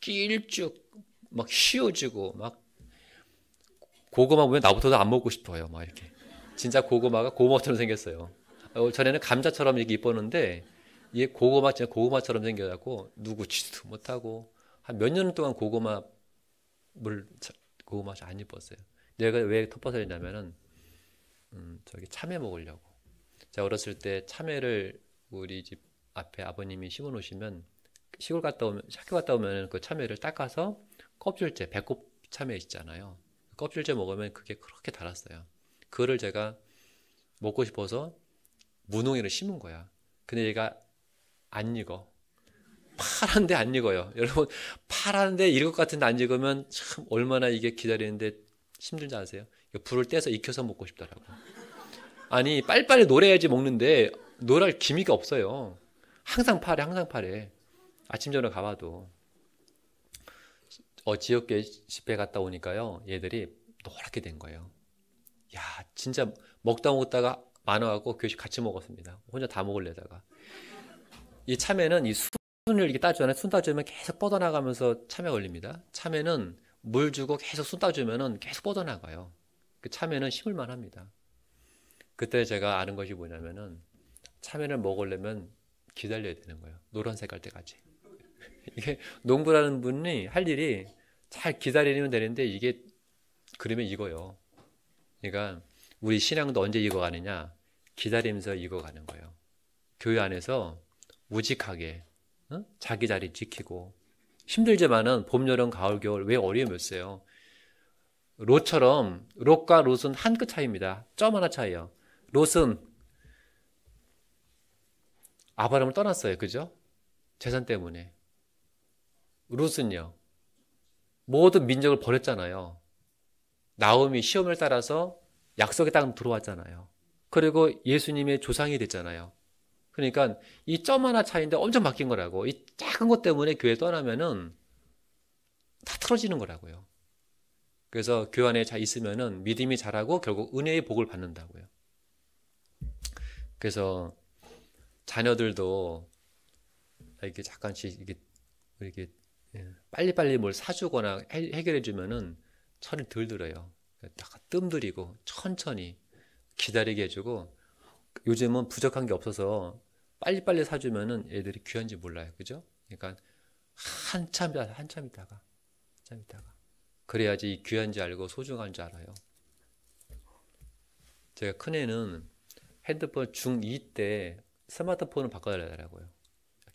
길쭉 막 휘어지고 막 고구마 보면 나부터도 안 먹고 싶어요. 막 이렇게 진짜 고구마가 고구마처럼 생겼어요. 전에는 감자처럼 이렇게 이뻤는데 이게 진짜 고구마처럼 생겨갖고 누구 지도 못하고 한 몇 년 동안 고구마 맛이 안 이뻤어요. 내가 왜 텃밭을 했냐면은 저기 참외 먹으려고. 제가 어렸을 때 참외를 우리 집 앞에 아버님이 심어 놓으시면 학교 갔다 오면 그 참외를 닦아서 껍질째, 배꼽 참외 있잖아요. 껍질째 먹으면 그게 그렇게 달았어요. 그거를 제가 먹고 싶어서 무농이를 심은 거야. 근데 얘가 안 익어. 파란데 안 익어요. 여러분, 파란데 익을 것 같은데 안 익으면 참 얼마나 이게 기다리는데 힘들지 아세요? 불을 떼서 익혀서 먹고 싶더라고. 아니, 빨리빨리 노래야지 먹는데 노래할 기미가 없어요. 항상 파래. 아침 저녁 가봐도. 지역교회 집회 갔다 오니까요, 얘들이 노랗게 된 거예요. 야, 진짜 먹다가 많아갖고 교회식 같이 먹었습니다. 혼자 다 먹으려다가. 이 참외는 이 순을 이렇게 따주잖아요. 순 따주면 계속 뻗어나가면서 참외 걸립니다. 참외는 물 주고 계속 순 따주면은 계속 뻗어나가요. 그 참외는 심을만 합니다. 그때 제가 아는 것이 뭐냐면은 참외를 먹으려면 기다려야 되는 거예요. 노란색 할 때까지. 이게 농부라는 분이 할 일이 잘 기다리면 되는데 이게 그러면 익어요. 그러니까 우리 신앙도 언제 익어가느냐? 기다리면서 익어가는 거예요. 교회 안에서 우직하게 자기 자리 지키고 힘들지만은 봄, 여름, 가을, 겨울 왜 어려움이 없어요? 롯과 롯은 한 끗 차이입니다. 점 하나 차이요. 롯은 아브라함을 떠났어요. 그죠? 재산 때문에. 롯은요. 모든 민족을 버렸잖아요. 나오미 시험을 따라서 약속의 땅 들어왔잖아요. 그리고 예수님의 조상이 됐잖아요. 그러니까 이 점 하나 차이인데 엄청 바뀐 거라고. 이 작은 것 때문에 교회 떠나면은 다 틀어지는 거라고요. 그래서 교회 안에 잘 있으면은 믿음이 자라고 결국 은혜의 복을 받는다고요. 그래서 자녀들도 이렇게 잠깐씩 이렇게 빨리빨리 뭘 사주거나 해결해주면은 철이 덜 들어요. 딱 뜸들이고 천천히 기다리게 해주고 요즘은 부족한 게 없어서 빨리빨리 사주면은 애들이 귀한지 몰라요. 그죠? 그러니까 한참 있다가, 한참 있다가. 그래야지 이 귀한지 알고 소중한지 알아요. 제가 큰애는 핸드폰 중2 때 스마트폰을 바꿔달라고요.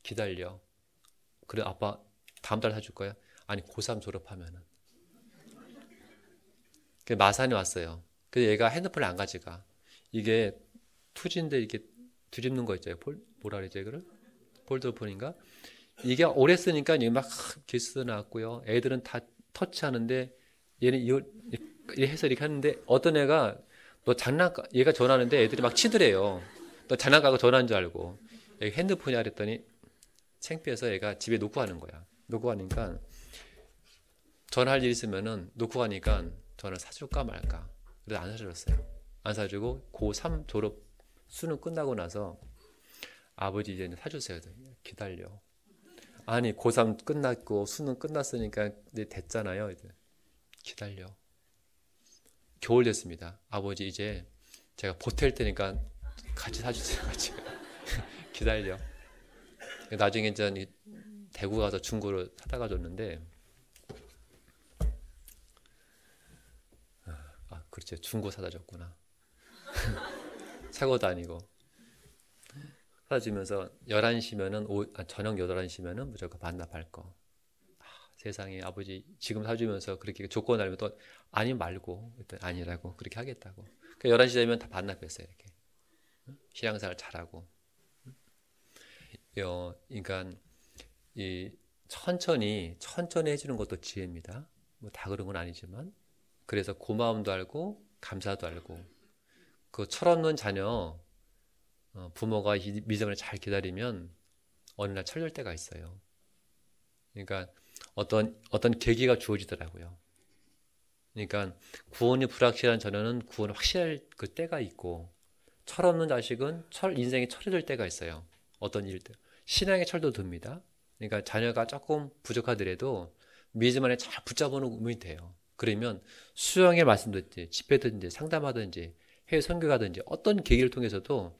기다려. 그래, 아빠 다음 달 사줄 거야? 아니, 고3 졸업하면은. 그 마산에 왔어요. 근데 얘가 핸드폰을 안 가져가. 이게 투지인데 이게 뒤집는 거 있죠. 뭐라 그러지, 이거를? 폴더폰인가? 이게 오래 쓰니까 이게 막 기스 나왔고요. 애들은 다 터치하는데 얘는 이 해서 이렇게 하는데 어떤 애가 얘가 전화하는데 애들이 막 치더래요. 너 장난가고 전화한 줄 알고. 얘 핸드폰이야 그랬더니 창피해서 얘가 집에 놓고 가는 거야. 놓고 가니까 전화할 일 있으면은 놓고 가니까 전화를 사줄까 말까. 그래서 안 사줬어요. 안 사주고 고3 졸업 수능 끝나고 나서 아버지 이제 사주세요. 기다려. 아니 고3 끝났고 수능 끝났으니까 이제 됐잖아요. 이제 기다려. 겨울 됐습니다. 아버지 이제 제가 보탤 테니까 같이 사주세요. 같이 기다려. 나중에 이제 대구 가서 중고로 사다가 줬는데 그렇죠. 중고 사다 줬구나. 사고도 아니고 사다 주면서 11시면은 저녁 11시면은 무조건 반납할 거. 세상에 아버지 지금 사주면서 그렇게 조건 알면 또 아니 말고 아니라고 그렇게 하겠다고. 그 11시 되면 다 반납했어요. 이렇게. 신앙생활 잘하고. 그러니까 이 천천히 해주는 것도 지혜입니다. 뭐 다 그런 건 아니지만 그래서 고마움도 알고 감사도 알고 그 철없는 자녀 부모가 이 믿음을 잘 기다리면 어느 날 철들 때가 있어요. 그러니까 어떤 계기가 주어지더라고요. 그러니까 구원이 불확실한 자녀는 구원이 확실할 그 때가 있고 철없는 자식은 인생에 철이 들 때가 있어요. 어떤 일 때. 신앙의 철도 듭니다. 그러니까 자녀가 조금 부족하더라도 믿음 안에 잘 붙잡아놓으면 돼요. 그러면 수영의 말씀 듣지, 집회든지 상담하든지 해외 선교 가든지 어떤 계기를 통해서도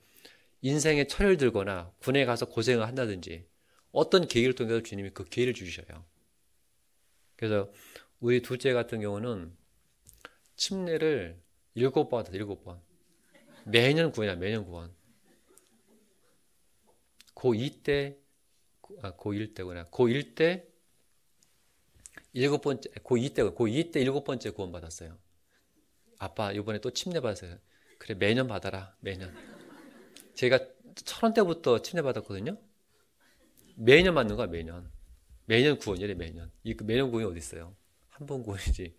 인생에 철을 들거나 군에 가서 고생을 한다든지 어떤 계기를 통해서 주님이 그 기회를 주셔요. 그래서 우리 둘째 같은 경우는 침례를 7번 받았어요. 7번. 매년 구원이야. 매년 구원. 고2 때 고1 때구나. 고1 때 7번째 고2 때 7번째 구원 받았어요. 아빠 이번에 또 침례 받았어요. 그래 매년 받아라. 매년. 제가 1,000원 때부터 침례 받았거든요. 매년 받는 거야. 매년. 매년 구원이래. 매년. 매년 구원이 어디 있어요? 한 번 구원이지.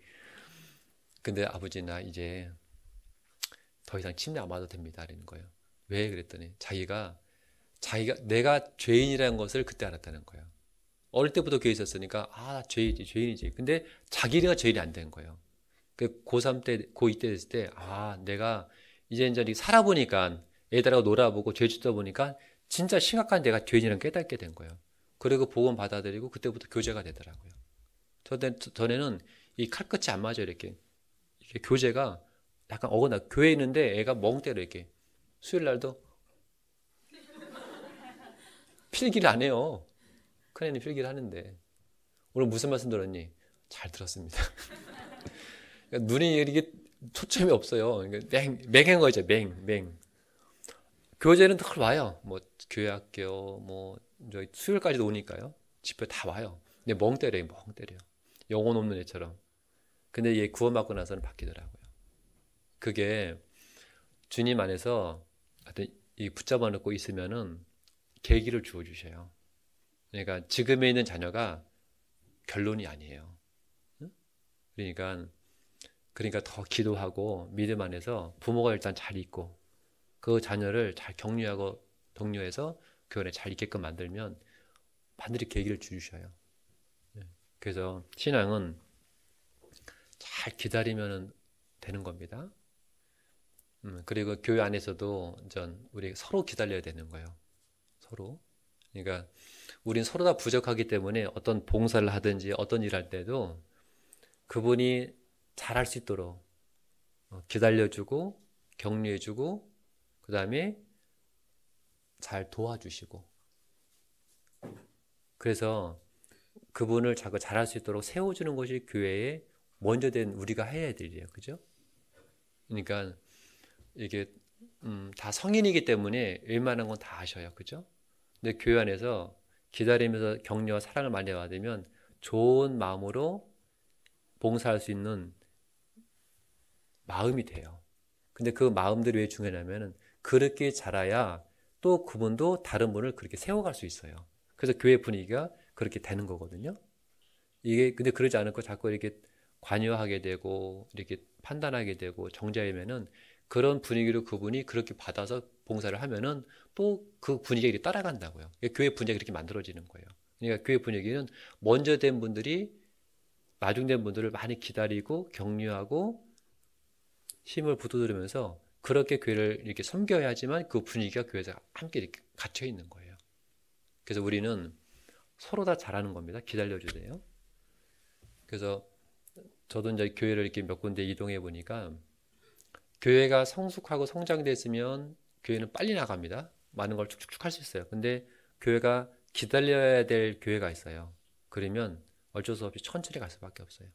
근데 아버지 나 이제 더 이상 침례 안 받아도 됩니다. 이러는 거예요. 왜 그랬더니 자기가 내가 죄인이라는 것을 그때 알았다는 거예요. 어릴 때부터 교회에 있었으니까 죄인이지. 근데 자기가 죄인이 안 된 거예요. 그 고3 때, 고2 때 됐을 때 내가 이제 살아보니까 애들하고 놀아보고 죄 짓다 보니까 진짜 심각한 내가 죄인이라는 깨닫게 된 거예요. 그리고 복음 받아들이고 그때부터 교제가 되더라고요. 전에는 이 칼끝이 안 맞아요. 이렇게 교제가 약간 어긋나. 교회에 있는데 애가 멍 때려 이렇게. 수요일 날도 필기를 안 해요. 큰애는 필기를 하는데 오늘 무슨 말씀 들었니? 잘 들었습니다. 그러니까 눈이 이렇게 초점이 없어요. 그러니까 맹한 거죠. 맹. 교재는 다 와요. 뭐 교회 학교 뭐 저희 수요일까지도 오니까요. 집회 다 와요. 근데 멍 때려요. 영혼 없는 애처럼. 근데 얘 구원받고 나서는 바뀌더라고요. 그게 주님 안에서 이 붙잡아 놓고 있으면은 계기를 주어 주셔요. 그러니까 지금에 있는 자녀가 결론이 아니에요. 그러니까 더 기도하고 믿음 안에서 부모가 일단 잘 있고 그 자녀를 잘 격려하고 독려해서 교회 잘 있게끔 만들면 반드시 계기를 주셔요. 그래서 신앙은 잘 기다리면 되는 겁니다. 그리고 교회 안에서도 우리 서로 기다려야 되는 거예요. 서로. 그러니까 우린 서로 다 부족하기 때문에 어떤 봉사를 하든지 어떤 일을 할 때도 그분이 잘할 수 있도록 기다려주고 격려해주고 그 다음에 잘 도와주시고, 그래서 그분을 자꾸 잘할 수 있도록 세워주는 것이 교회에 먼저 된 우리가 해야 될 일이에요. 그죠? 그러니까 이게 다 성인이기 때문에 웬만한 건 다 아셔요. 그죠? 근데 교회 안에서 기다리면서 격려와 사랑을 많이 받으면 좋은 마음으로 봉사할 수 있는 마음이 돼요. 근데 그 마음들이 왜 중요하냐면은 그렇게 자라야 또 그분도 다른 분을 그렇게 세워갈 수 있어요. 그래서 교회 분위기가 그렇게 되는 거거든요. 이게 근데 그러지 않고 자꾸 이렇게 관여하게 되고 이렇게 판단하게 되고 정죄하면은 그런 분위기로 그분이 그렇게 받아서 봉사를 하면은 또 그 분위기가 이렇게 따라간다고요. 교회 분위기가 그렇게 만들어지는 거예요. 그러니까 교회 분위기는 먼저 된 분들이 나중된 분들을 많이 기다리고 격려하고 힘을 북돋우면서 그렇게 교회를 이렇게 섬겨야지만 그 분위기가 교회에서 함께 이렇게 갇혀 있는 거예요. 그래서 우리는 서로 다 잘하는 겁니다. 기다려주세요. 그래서 저도 이제 교회를 이렇게 몇 군데 이동해 보니까 교회가 성숙하고 성장됐으면 교회는 빨리 나갑니다. 많은 걸 축축축 할 수 있어요. 근데 교회가 기다려야 될 교회가 있어요. 그러면 어쩔 수 없이 천천히 갈 수밖에 없어요.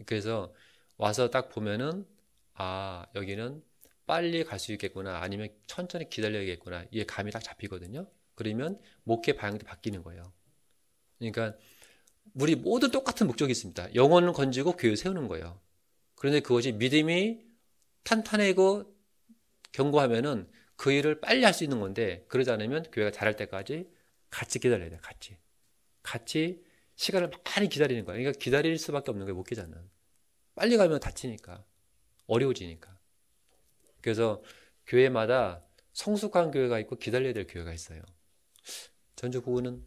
그래서 와서 딱 보면은 아, 여기는 빨리 갈 수 있겠구나. 아니면 천천히 기다려야겠구나. 이게 감이 딱 잡히거든요. 그러면 목회 방향도 바뀌는 거예요. 그러니까 우리 모두 똑같은 목적이 있습니다. 영혼을 건지고 교회 세우는 거예요. 그런데 그것이 믿음이 탄탄하고 견고하면은 그 일을 빨리 할 수 있는 건데 그러지 않으면 교회가 자랄 때까지 같이 기다려야 돼요. 같이 시간을 많이 기다리는 거예요. 그러니까 기다릴 수밖에 없는 거예요. 목회자는. 빨리 가면 다치니까. 어려워지니까. 그래서 교회마다 성숙한 교회가 있고 기다려야 될 교회가 있어요. 전주 부부는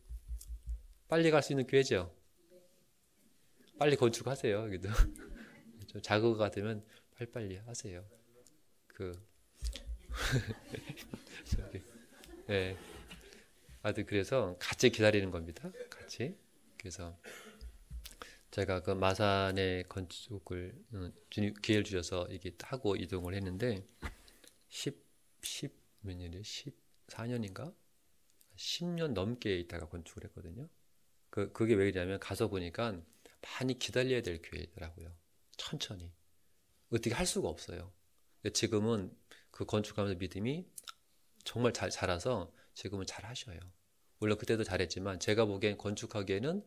빨리 갈 수 있는 교회죠. 빨리 건축하세요. 여기도. 좀 자그가 되면 빨리빨리 하세요. 그 저기, 네. 아주 그래서 같이 기다리는 겁니다. 같이. 그래서 제가 그 마산의 건축을 기회를 주셔서 이게 하고 이동을 했는데 10 몇 년이에요? 14년인가? 10년 넘게 있다가 건축을 했거든요. 그게 왜 그러냐면 가서 보니까 많이 기다려야 될 교회더라고요. 천천히. 어떻게 할 수가 없어요. 근데 지금은 그 건축하면서 믿음이 정말 잘 자라서 지금은 잘 하셔요. 물론 그때도 잘했지만 제가 보기엔 건축하기에는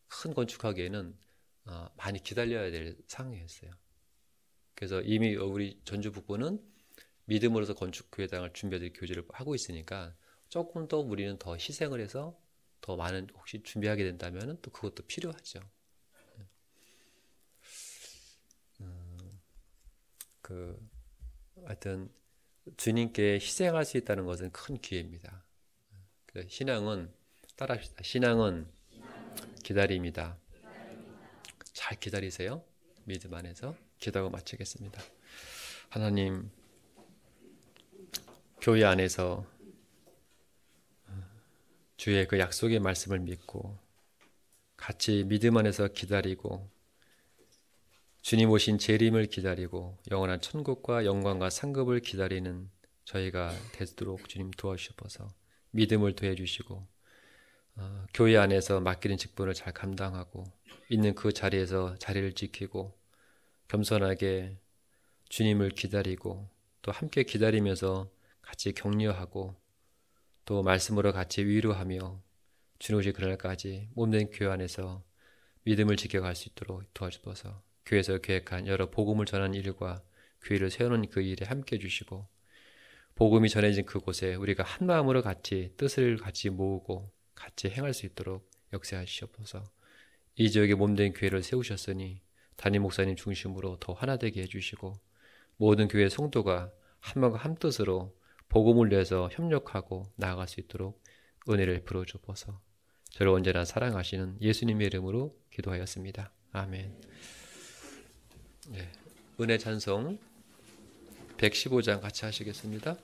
큰 건축하기에는 많이 기다려야 될 상황이었어요. 그래서 이미 우리 전주 북부는 믿음으로서 건축 교회당을 준비할 교제를 하고 있으니까 조금 더 우리는 더 희생을 해서 더 많은 혹시 준비하게 된다면 또 그것도 필요하죠. 그 하여튼 주님께 희생할 수 있다는 것은 큰 기회입니다. 신앙은 따라합시다. 신앙은 기다림이다. 잘 기다리세요. 믿음 안에서 기도하고 마치겠습니다. 하나님, 교회 안에서 주의 그 약속의 말씀을 믿고 같이 믿음 안에서 기다리고 주님 오신 재림을 기다리고 영원한 천국과 영광과 상급을 기다리는 저희가 되도록 주님 도와주셔서 믿음을 더해주시고 교회 안에서 맡기는 직분을 잘 감당하고 있는 그 자리에서 자리를 지키고 겸손하게 주님을 기다리고 또 함께 기다리면서 같이 격려하고 또 말씀으로 같이 위로하며 주님 오실 그날까지 몸된 교회 안에서 믿음을 지켜갈 수 있도록 도와주셔서 교회에서 계획한 여러 복음을 전하는 일과 교회를 세우는 그 일에 함께 해주시고 복음이 전해진 그곳에 우리가 한 마음으로 같이 뜻을 같이 모으고 같이 행할 수 있도록 역사하시옵소서. 이 지역에 몸된 교회를 세우셨으니 담임 목사님 중심으로 더 하나되게 해주시고 모든 교회 성도가 한 마음과 한 뜻으로 복음을 위해서 협력하고 나아갈 수 있도록 은혜를 베풀어 주옵소서. 저를 언제나 사랑하시는 예수님의 이름으로 기도하였습니다. 아멘. 네, 은혜 찬송 115장 같이 하시겠습니다.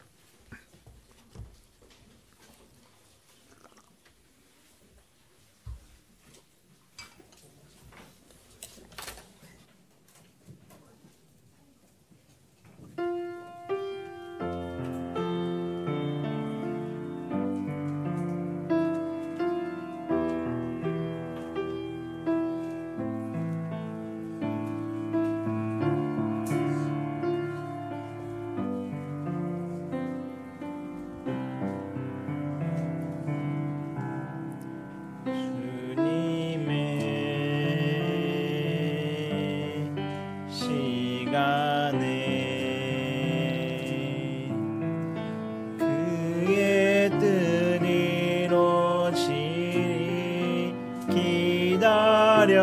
기다려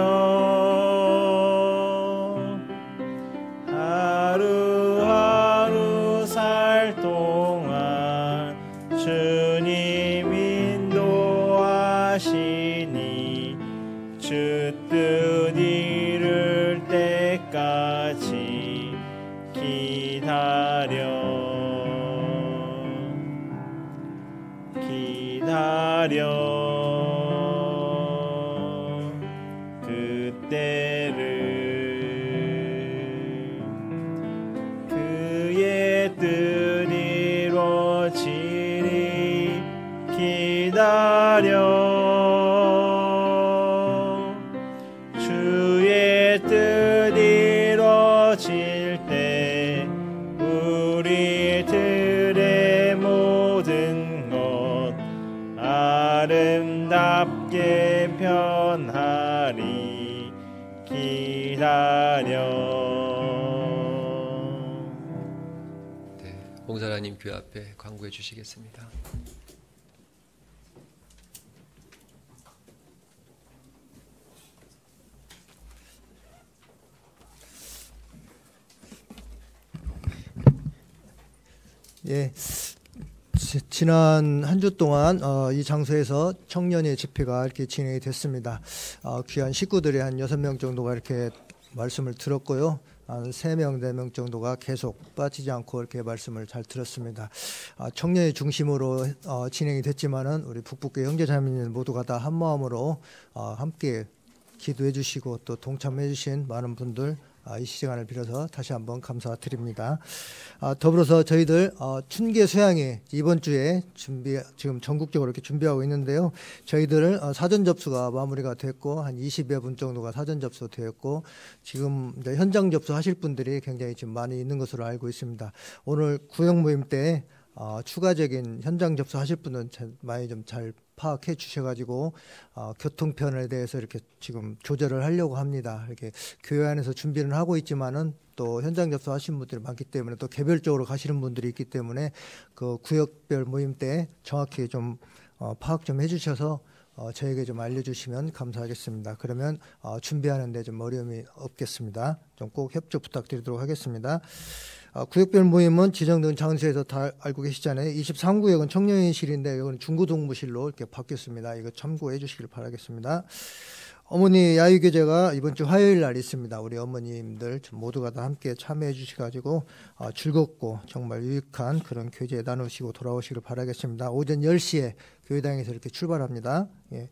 하루하루 살 동안 주님 인도하시니 주 뜻 이룰 때까지 기다려 그때를 그의 뜻 이루어지리 기다려 주의 뜻 이루어질 때 우리들의 모든 것 아름답게 변하리 기다려. 네, 봉사라님 교회 앞에 광고해 주시겠습니다. 예, 지난 한 주 동안 이 장소에서 청년의 집회가 이렇게 진행이 됐습니다. 귀한 식구들이 한 6명 정도가 이렇게 말씀을 들었고요. 한 3명, 4명 정도가 계속 빠지지 않고 이렇게 말씀을 잘 들었습니다. 청년의 중심으로 진행이 됐지만은 우리 북북교회 형제자매님 모두가 다 한 마음으로 함께 기도해 주시고 또 동참해 주신 많은 분들 이 시간을 빌어서 다시 한번 감사드립니다. 더불어서 저희들 춘계 수양회 이번 주에 지금 전국적으로 이렇게 준비하고 있는데요. 저희들 사전 접수가 마무리가 됐고 한 20여 분 정도가 사전 접수되었고 지금 이제 현장 접수하실 분들이 굉장히 지금 많이 있는 것으로 알고 있습니다. 오늘 구역 모임 때 추가적인 현장 접수하실 분은 많이 좀 잘 파악해 주셔가지고 교통편에 대해서 이렇게 지금 조절을 하려고 합니다. 이렇게 교회 안에서 준비는 하고 있지만은 또 현장 접수하신 분들이 많기 때문에 또 개별적으로 가시는 분들이 있기 때문에 그 구역별 모임 때 정확히 좀 파악 좀 해주셔서 저에게 좀 알려주시면 감사하겠습니다. 그러면 준비하는데 좀 어려움이 없겠습니다. 좀 꼭 협조 부탁드리도록 하겠습니다. 구역별 모임은 지정된 장소에서 다 알고 계시잖아요. 23구역은 청년회의실인데 이건 중고동무실로 이렇게 바뀌었습니다. 이거 참고해 주시길 바라겠습니다. 어머니 야유교제가 이번 주 화요일 날 있습니다. 우리 어머님들 모두가 다 함께 참여해 주셔가지고 즐겁고 정말 유익한 그런 교제 나누시고 돌아오시길 바라겠습니다. 오전 10시에 교회당에서 이렇게 출발합니다. 예.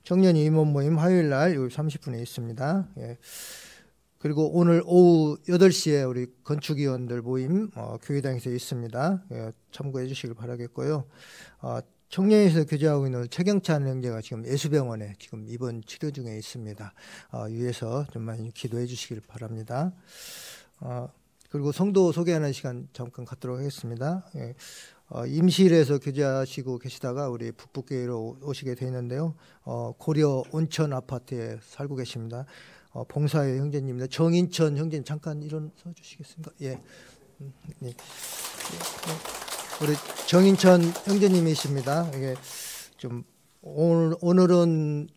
청년 임원 모임 화요일 날 30분에 있습니다. 예. 그리고 오늘 오후 8시에 우리 건축위원들 모임 교회당에서 있습니다. 예, 참고해 주시길 바라겠고요. 청년에서 교제하고 있는 최경찬 형제가 지금 예수병원에 지금 입원 치료 중에 있습니다. 위에서 좀 많이 기도해 주시길 바랍니다. 그리고 성도 소개하는 시간 잠깐 갖도록 하겠습니다. 예, 임실에서 교제하시고 계시다가 우리 북북교회로 오시게 되어 있는데요. 고려 온천 아파트에 살고 계십니다. 봉사의 형제님입니다. 정인천 형제님 잠깐 일어서 주시겠습니까? 예. 예. 우리 정인천 형제님이십니다. 이게 좀 오늘은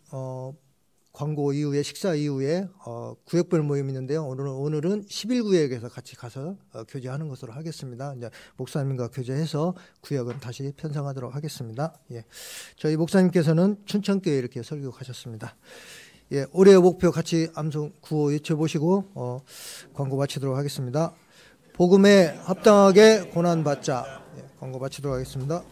광고 이후에 식사 이후에 구역별 모임이 있는데요. 오늘은 11구역에서 같이 가서 교제하는 것으로 하겠습니다. 이제 목사님과 교제해서 구역은 다시 편성하도록 하겠습니다. 예. 저희 목사님께서는 춘천교회 이렇게 설교 가셨습니다. 예, 올해의 목표 같이 암송 구호 외쳐보시고 광고 마치도록 하겠습니다. 복음에 합당하게 고난받자. 예, 광고 마치도록 하겠습니다.